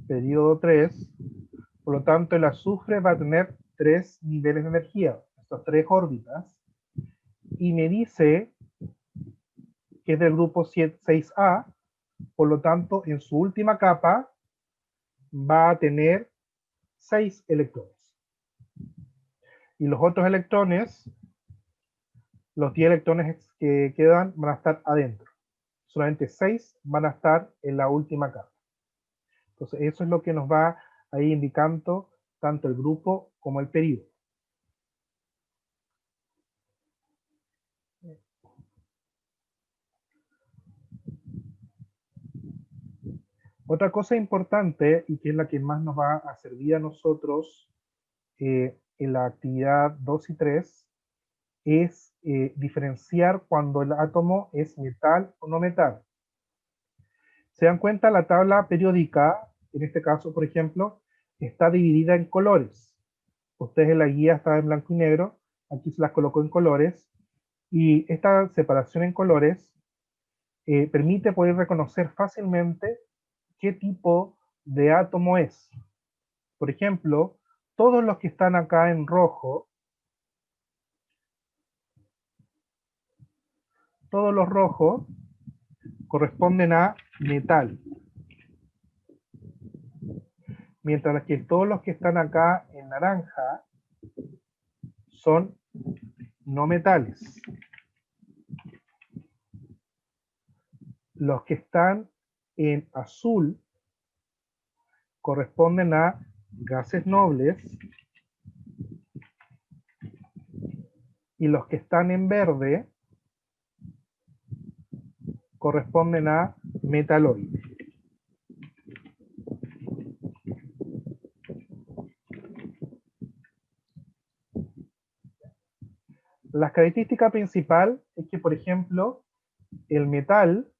Período 3. Por lo tanto, el azufre va a tener 3 niveles de energía, estas 3 órbitas. Y me dice que es del grupo 6A, por lo tanto, en su última capa va a tener 6 electrones. Y los otros electrones, los 10 electrones que quedan, van a estar adentro. Solamente 6 van a estar en la última capa. Entonces, eso es lo que nos va a ir indicando tanto el grupo como el período. Otra cosa importante, y que es la que más nos va a servir a nosotros en la actividad 2 y 3, es diferenciar cuando el átomo es metal o no metal. ¿Se dan cuenta? La tabla periódica, en este caso, por ejemplo, está dividida en colores. Ustedes en la guía estaba en blanco y negro, aquí se las colocó en colores, y esta separación en colores permite poder reconocer fácilmente qué tipo de átomo es. Por ejemplo, todos los que están acá en rojo todos los rojos corresponden a metal. Mientras que todos los que están acá en naranja son no metales. Los que están en azul corresponden a gases nobles. Y los que están en verde corresponden a metaloides. La característica principal es que, por ejemplo, el metal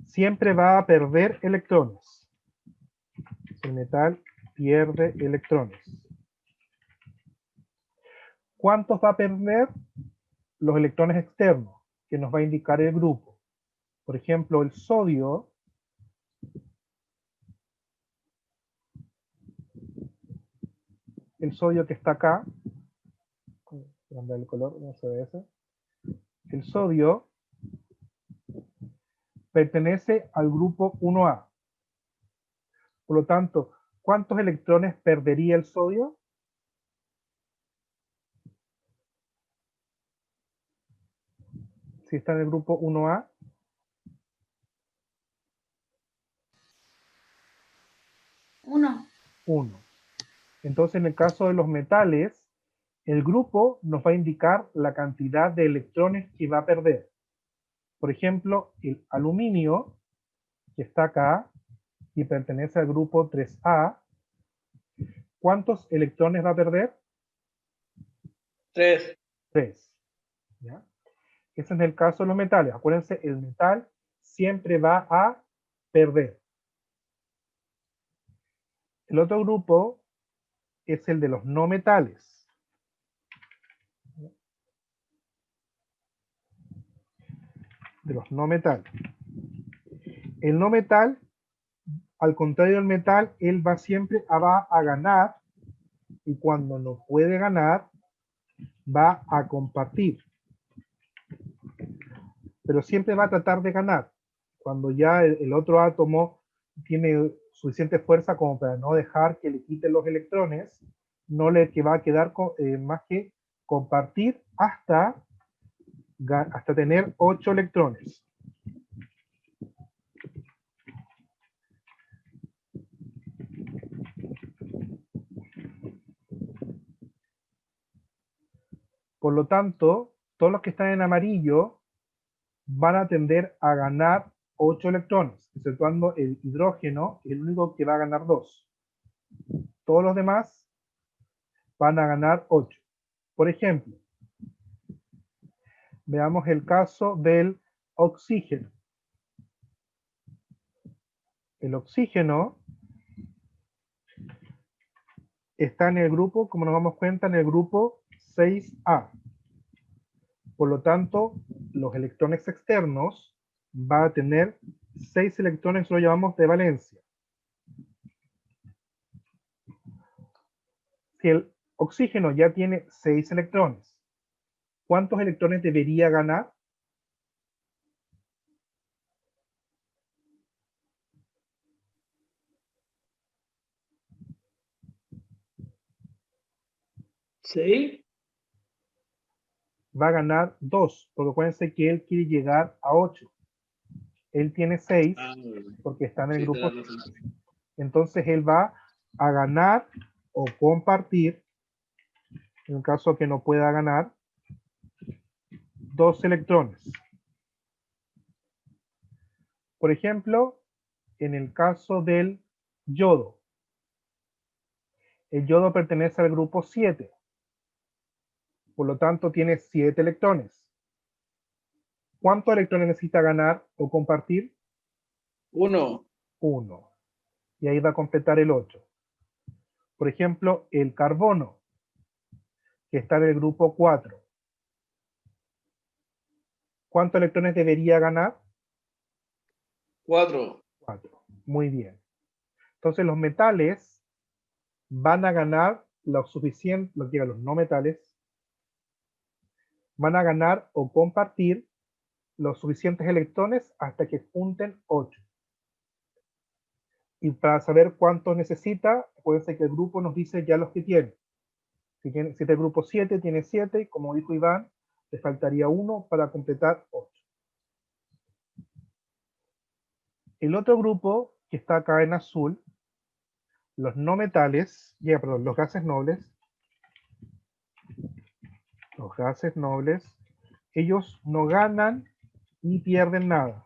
siempre va a perder electrones. El metal pierde electrones. ¿Cuántos va a perder? Los electrones externos, que nos va a indicar el grupo. Por ejemplo, el sodio que está acá, cambiar el color, no se ve ese. El sodio pertenece al grupo 1A. Por lo tanto, ¿cuántos electrones perdería el sodio? Si está en el grupo 1A. 1. 1. Entonces, en el caso de los metales, el grupo nos va a indicar la cantidad de electrones que va a perder. Por ejemplo, el aluminio, que está acá, y pertenece al grupo 3A, ¿cuántos electrones va a perder? 3. 3. ¿Ya? Ese es el caso de los metales. Acuérdense, el metal siempre va a perder. El otro grupo es el de los no metales. De los no metales. El no metal, al contrario del metal, él siempre va a ganar, y cuando no puede ganar, va a compartir. Pero siempre va a tratar de ganar. Cuando ya el otro átomo tiene suficiente fuerza como para no dejar que le quiten los electrones, no le va a quedar más que compartir hasta tener 8 electrones. Por lo tanto, todos los que están en amarillo van a tender a ganar 8 electrones, exceptuando el hidrógeno, el único que va a ganar 2. Todos los demás van a ganar 8. Por ejemplo, veamos el caso del oxígeno. El oxígeno está en el grupo, como nos damos cuenta, en el grupo 6A. Por lo tanto, los electrones externos va a tener 6 electrones, lo llamamos de valencia. Si el oxígeno ya tiene 6 electrones, ¿cuántos electrones debería ganar? ¿6? Va a ganar 2, porque acuérdense que él quiere llegar a 8. Él tiene 6 porque está en el grupo. Entonces él va a ganar o compartir, en caso que no pueda ganar, 2 electrones. Por ejemplo, en el caso del yodo. El yodo pertenece al grupo 7. Por lo tanto, tiene 7 electrones. ¿Cuántos electrones necesita ganar o compartir? 1. 1. Y ahí va a completar el 8. Por ejemplo, el carbono, que está en el grupo 4. ¿Cuántos electrones debería ganar? 4. 4. Muy bien. Entonces los metales van a ganar lo suficiente, los no metales, van a ganar o compartir los suficientes electrones hasta que junten 8. Y para saber cuántos necesita, acuérdense que el grupo nos dice ya los que tiene. Si el grupo 7 tiene 7, y como dijo Iván, le faltaría 1 para completar 8. El otro grupo que está acá en azul, los no metales, los gases nobles, ellos no ganan ni pierden nada.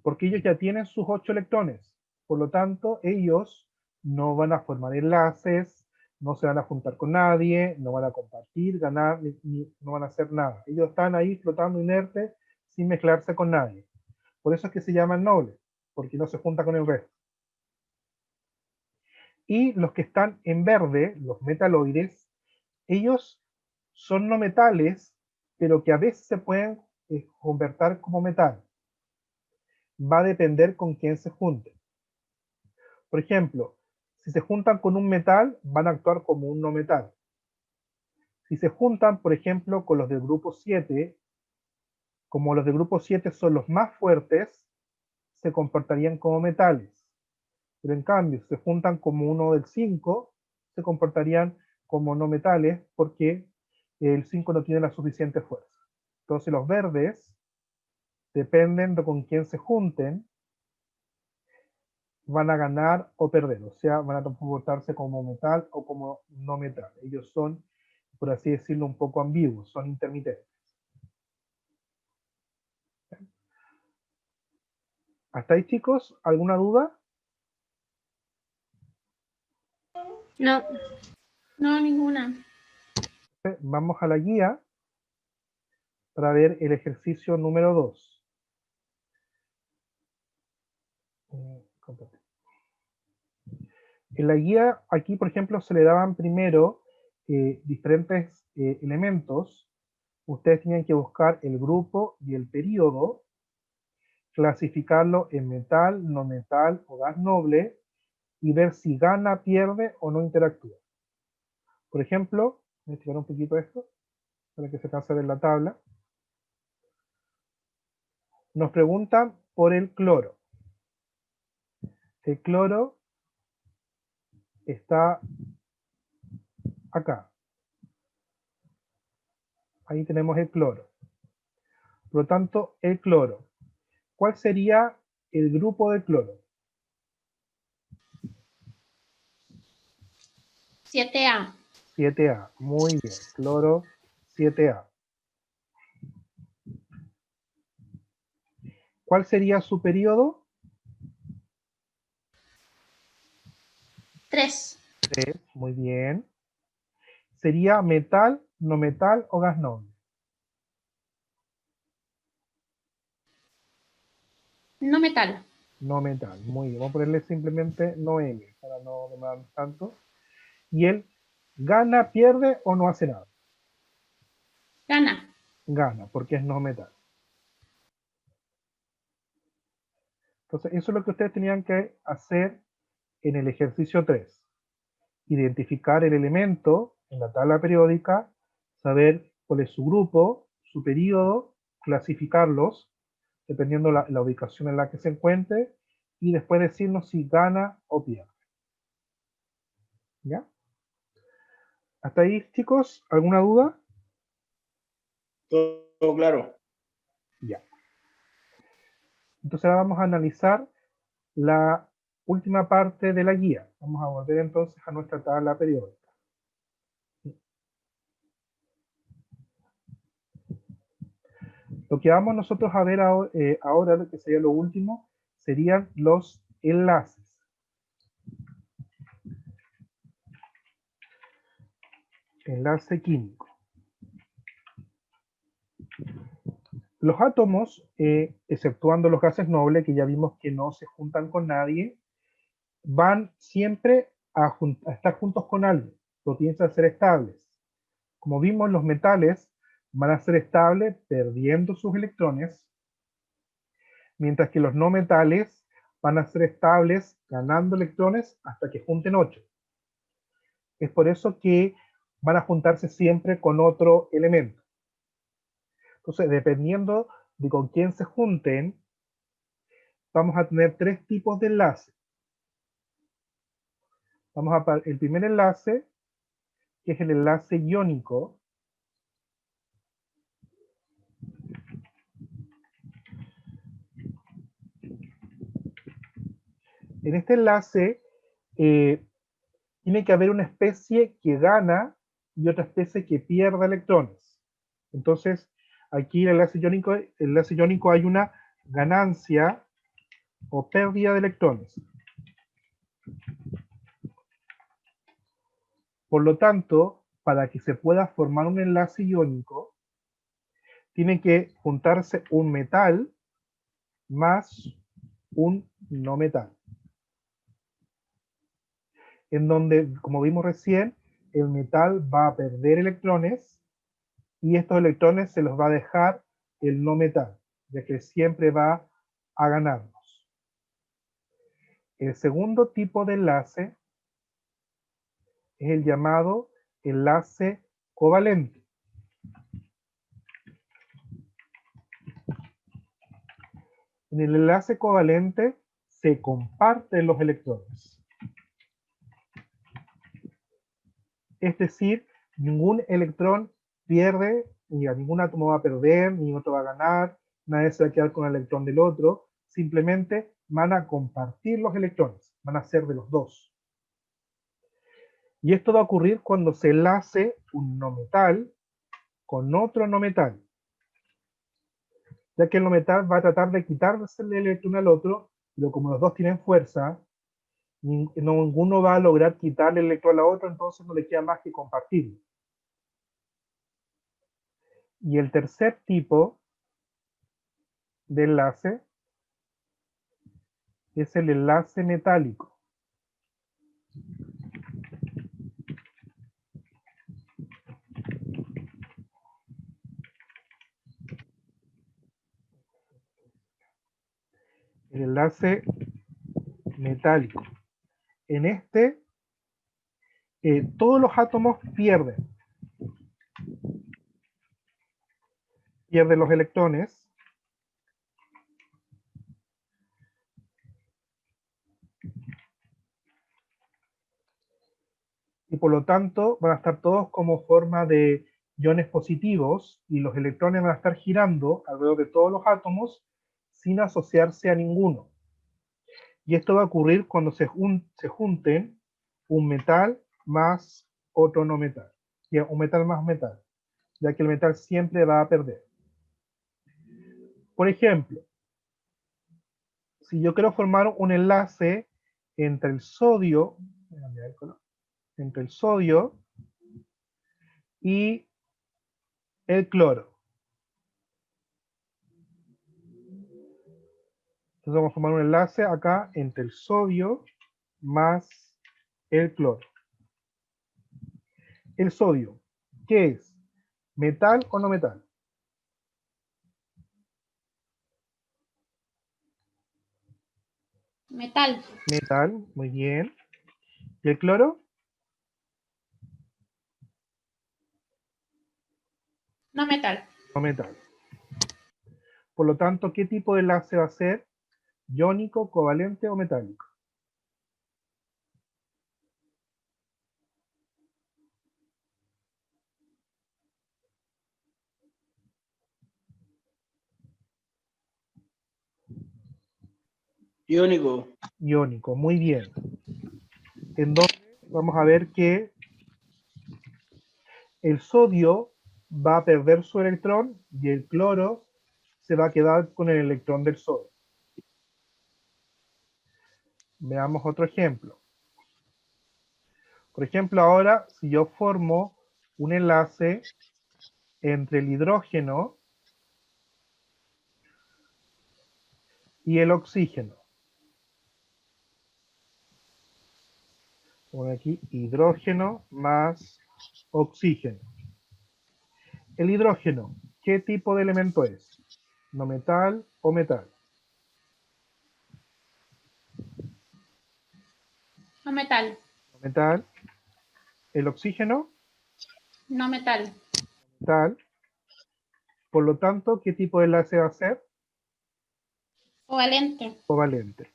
Porque ellos ya tienen sus 8 electrones. Por lo tanto, ellos no van a formar enlaces, no se van a juntar con nadie, no van a compartir, ganar, no van a hacer nada. Ellos están ahí flotando inertes sin mezclarse con nadie. Por eso es que se llaman nobles, porque no se junta con el resto. Y los que están en verde, los metaloides, ellos son no metales, pero que a veces se pueden convertir como metal. Va a depender con quién se junten. Por ejemplo, si se juntan con un metal, van a actuar como un no metal. Si se juntan, por ejemplo, con los del grupo 7, como los del grupo 7 son los más fuertes, se comportarían como metales. Pero en cambio, si se juntan como uno del 5, se comportarían como no metales porque el 5 no tiene la suficiente fuerza. Entonces los verdes, dependen de con quién se junten, van a ganar o perder, o sea, van a comportarse como metal o como no metal. Ellos son, por así decirlo, un poco ambiguos, son intermitentes. ¿Hasta ahí, chicos? ¿Alguna duda? No. No, ninguna. Vamos a la guía para ver el ejercicio número 2. En la guía, aquí, por ejemplo, se le daban primero diferentes elementos. Ustedes tenían que buscar el grupo y el periodo, clasificarlo en metal, no metal o gas noble, y ver si gana, pierde o no interactúa. Por ejemplo, voy a explicar un poquito esto, para que se alcance a ver la tabla. Nos preguntan por el cloro. El cloro está acá. Ahí tenemos el cloro. Por lo tanto, el cloro. ¿Cuál sería el grupo de cloro? 7A. 7A. Muy bien. Cloro 7A. ¿Cuál sería su periodo? 3. 3. Muy bien. ¿Sería metal, no metal o gas noble? No metal. No metal. Muy bien. Vamos a ponerle simplemente no M para no demorar tanto. ¿Y él gana, pierde o no hace nada? Gana. Gana, porque es no metal. Entonces, eso es lo que ustedes tenían que hacer en el ejercicio 3. Identificar el elemento en la tabla periódica, saber cuál es su grupo, su periodo, clasificarlos, dependiendo la ubicación en la que se encuentre, y después decirnos si gana o pierde. ¿Ya? ¿Hasta ahí, chicos? ¿Alguna duda? Todo claro. Ya. Entonces ahora vamos a analizar la última parte de la guía. Vamos a volver entonces a nuestra tabla periódica. Lo que vamos nosotros a ver ahora, lo que sería lo último, serían los enlaces. Enlace químico. Los átomos, exceptuando los gases nobles, que ya vimos que no se juntan con nadie, van siempre a estar juntos con alguien, pero tienen que ser estables. Como vimos, los metales van a ser estables perdiendo sus electrones, mientras que los no metales van a ser estables ganando electrones hasta que junten 8. Es por eso que van a juntarse siempre con otro elemento. Entonces, dependiendo de con quién se junten, vamos a tener tres tipos de enlace. El primer enlace, que es el enlace iónico. En este enlace tiene que haber una especie que gana y otra especie que pierde electrones. Entonces, aquí en el enlace iónico hay una ganancia o pérdida de electrones. Por lo tanto, para que se pueda formar un enlace iónico, tiene que juntarse un metal más un no metal. En donde, como vimos recién, el metal va a perder electrones y estos electrones se los va a dejar el no metal, ya que siempre va a ganarnos. El segundo tipo de enlace es el llamado enlace covalente. En el enlace covalente se comparten los electrones. Es decir, ningún electrón pierde, ni a ningún átomo va a perder, ni otro va a ganar, nadie se va a quedar con el electrón del otro, simplemente van a compartir los electrones, van a ser de los dos. Y esto va a ocurrir cuando se enlace un no metal con otro no metal, ya que el no metal va a tratar de quitarse el electrón al otro, pero como los dos tienen fuerza, ninguno va a lograr quitarle el electrón a otro, entonces no le queda más que compartirlo. Y el tercer tipo de enlace es el enlace metálico. El enlace metálico. En este, todos los átomos pierden los electrones, y por lo tanto van a estar todos como forma de iones positivos, y los electrones van a estar girando alrededor de todos los átomos sin asociarse a ninguno. Y esto va a ocurrir cuando se junten un metal más otro no metal, un metal más metal, ya que el metal siempre va a perder. Por ejemplo, si yo quiero formar un enlace entre el sodio, y el cloro. Entonces vamos a formar un enlace acá entre el sodio más el cloro. El sodio, ¿qué es? ¿Metal o no metal? Metal. Metal, muy bien. ¿Y el cloro? No metal. No metal. Por lo tanto, ¿qué tipo de enlace va a ser? ¿Iónico, covalente o metálico? Iónico. Iónico, muy bien. Entonces, vamos a ver que el sodio va a perder su electrón y el cloro se va a quedar con el electrón del sodio. Veamos otro ejemplo. Por ejemplo, ahora, si yo formo un enlace entre el hidrógeno y el oxígeno. Pongo aquí hidrógeno más oxígeno. El hidrógeno, ¿qué tipo de elemento es? ¿No metal o metal? No metal. No metal. El oxígeno, No metal. Tal. Por lo tanto, ¿qué tipo de enlace va a ser? Covalente. Covalente.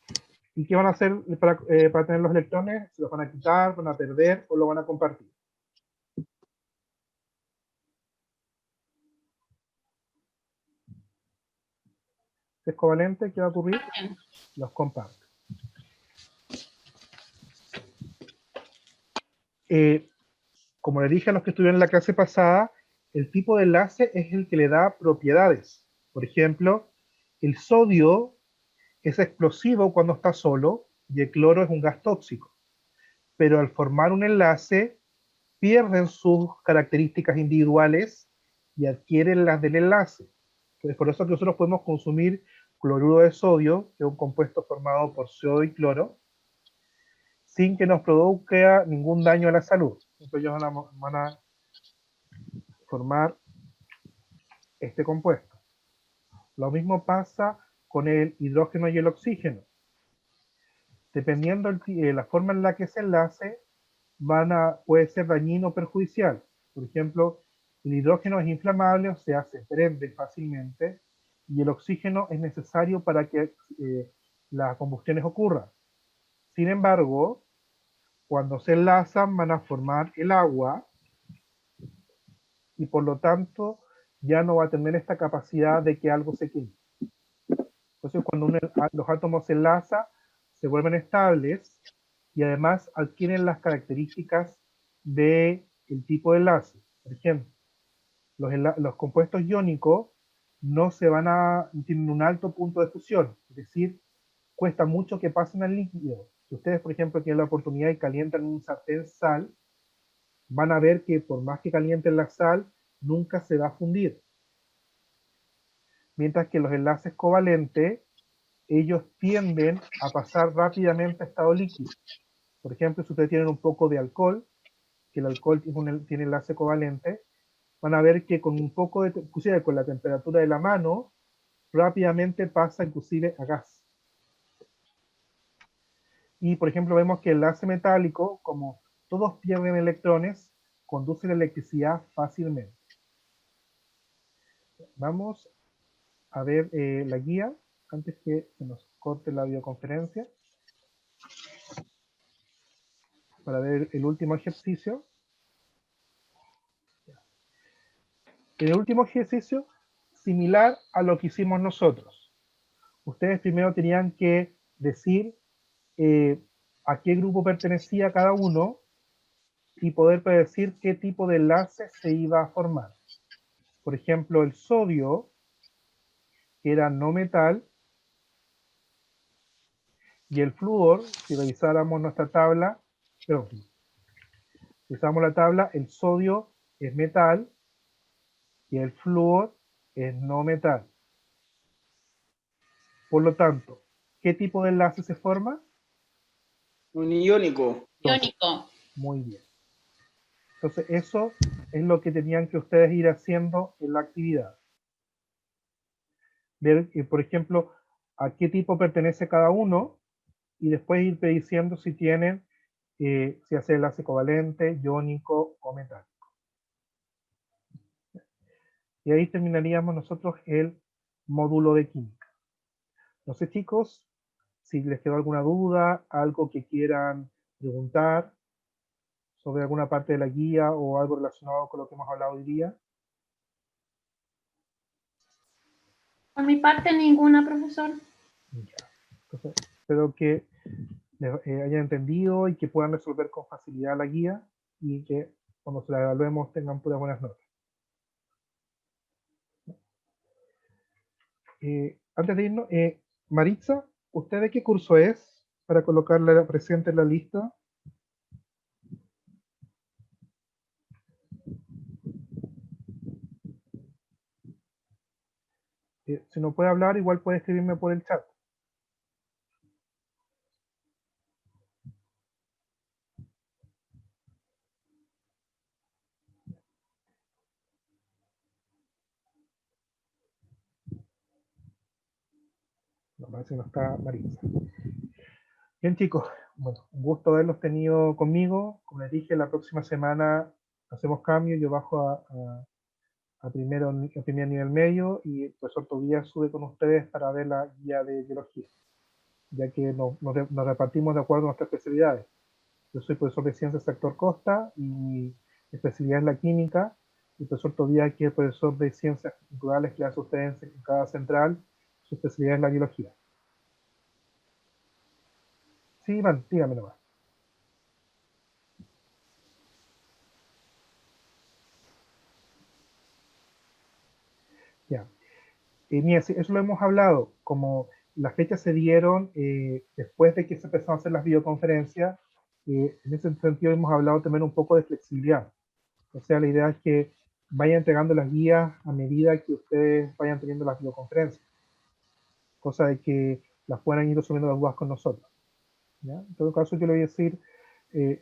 ¿Y qué van a hacer para tener los electrones? ¿Se los van a quitar, van a perder o lo van a compartir? Si es covalente, ¿qué va a ocurrir? Los comparte. Como le dije a los que estuvieron en la clase pasada, el tipo de enlace es el que le da propiedades. Por ejemplo, el sodio es explosivo cuando está solo y el cloro es un gas tóxico. Pero al formar un enlace, pierden sus características individuales y adquieren las del enlace. Entonces, por eso que nosotros podemos consumir cloruro de sodio, que es un compuesto formado por sodio y cloro, sin que nos produzca ningún daño a la salud. Entonces ellos van a formar este compuesto. Lo mismo pasa con el hidrógeno y el oxígeno. Dependiendo de la forma en la que se enlace, puede ser dañino o perjudicial. Por ejemplo, el hidrógeno es inflamable o se hace prende fácilmente y el oxígeno es necesario para que las combustiones ocurran. Sin embargo, cuando se enlazan van a formar el agua y por lo tanto ya no va a tener esta capacidad de que algo se queme. Entonces cuando los átomos se enlazan, se vuelven estables y además adquieren las características del tipo de enlace. Por ejemplo, los compuestos iónicos no tienen un alto punto de fusión, es decir, cuesta mucho que pasen al líquido. Si ustedes, por ejemplo, tienen la oportunidad y calientan un sartén sal, van a ver que por más que calienten la sal, nunca se va a fundir. Mientras que los enlaces covalentes, ellos tienden a pasar rápidamente a estado líquido. Por ejemplo, si ustedes tienen un poco de alcohol, que el alcohol tiene enlace covalente, van a ver que con un poco de, inclusive con la temperatura de la mano, rápidamente pasa inclusive a gas. Y por ejemplo vemos que el enlace metálico, como todos pierden electrones, conduce la electricidad fácilmente. Vamos a ver la guía antes que se nos corte la videoconferencia para ver el último ejercicio. En el último ejercicio, similar a lo que hicimos nosotros. Ustedes primero tenían que decir a qué grupo pertenecía cada uno y poder predecir qué tipo de enlace se iba a formar. Por ejemplo, el sodio, que era no metal, y el flúor, si revisáramos nuestra tabla, perdón, si revisamos la tabla, el sodio es metal y el flúor es no metal. Por lo tanto, ¿qué tipo de enlace se forma? Un iónico. Iónico. Muy bien. Entonces, eso es lo que tenían que ustedes ir haciendo en la actividad. Ver, por ejemplo, a qué tipo pertenece cada uno y después ir prediciendo si tienen, si hace enlace covalente, iónico o metálico. Y ahí terminaríamos nosotros el módulo de química. No sé, chicos, si les quedó alguna duda, algo que quieran preguntar sobre alguna parte de la guía o algo relacionado con lo que hemos hablado hoy día. Por mi parte, ninguna, profesor. Ya. Entonces, espero que les hayan entendido y que puedan resolver con facilidad la guía y que cuando se la evaluemos tengan puras buenas notas. Antes de irnos, Maritza, ¿usted de qué curso es para colocarla presente en la lista? Si no puede hablar, igual puede escribirme por el chat. No, parece que no está Maritza. Bien, chicos, bueno, un gusto haberlos tenido conmigo. Como les dije, la próxima semana hacemos cambio, yo bajo a primer nivel medio y el profesor Tobías sube con ustedes para ver la guía de biología, ya que nos repartimos de acuerdo a nuestras especialidades. Yo soy profesor de ciencias sector costa y mi especialidad es la química. Y el profesor Tobías, que es profesor de ciencias naturales que hace ustedes en cada central, su especialidad es la biología. Sí, Iván, dígame nomás. Ya. Mira, sí, eso lo hemos hablado, como las fechas se dieron después de que se empezaron a hacer las videoconferencias, en ese sentido hemos hablado también un poco de flexibilidad. O sea, la idea es que vayan entregando las guías a medida que ustedes vayan teniendo las videoconferencias, cosa de que las puedan ir resolviendo las dudas con nosotros. ¿Ya? En todo caso, yo le voy a decir,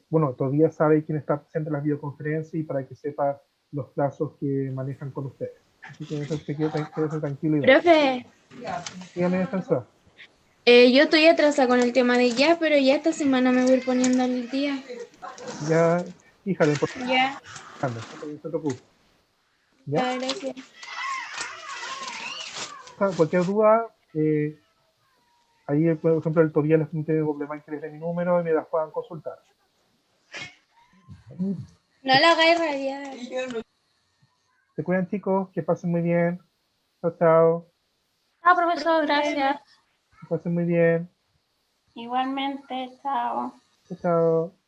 bueno, todavía sabe quién está presente en las videoconferencias y para que sepa los plazos que manejan con ustedes. Así que eso se quede tranquilo. Profe, Dígame, defensor. yo estoy atrasada con el tema de ya, pero ya esta semana me voy a ir poniendo al día. Ya, hija, lo importante Ya, es que no se preocupe. ya, ¿Ya? gracias. Cualquier duda, ahí, por ejemplo, el Tobías les tiene problema que les dé mi número y me las puedan consultar. No la hagáis radiar. Se cuidan, chicos, que pasen muy bien. Chao, chao. Chao, profesor, gracias. Que pasen muy bien. Igualmente, chao. Chao, chao.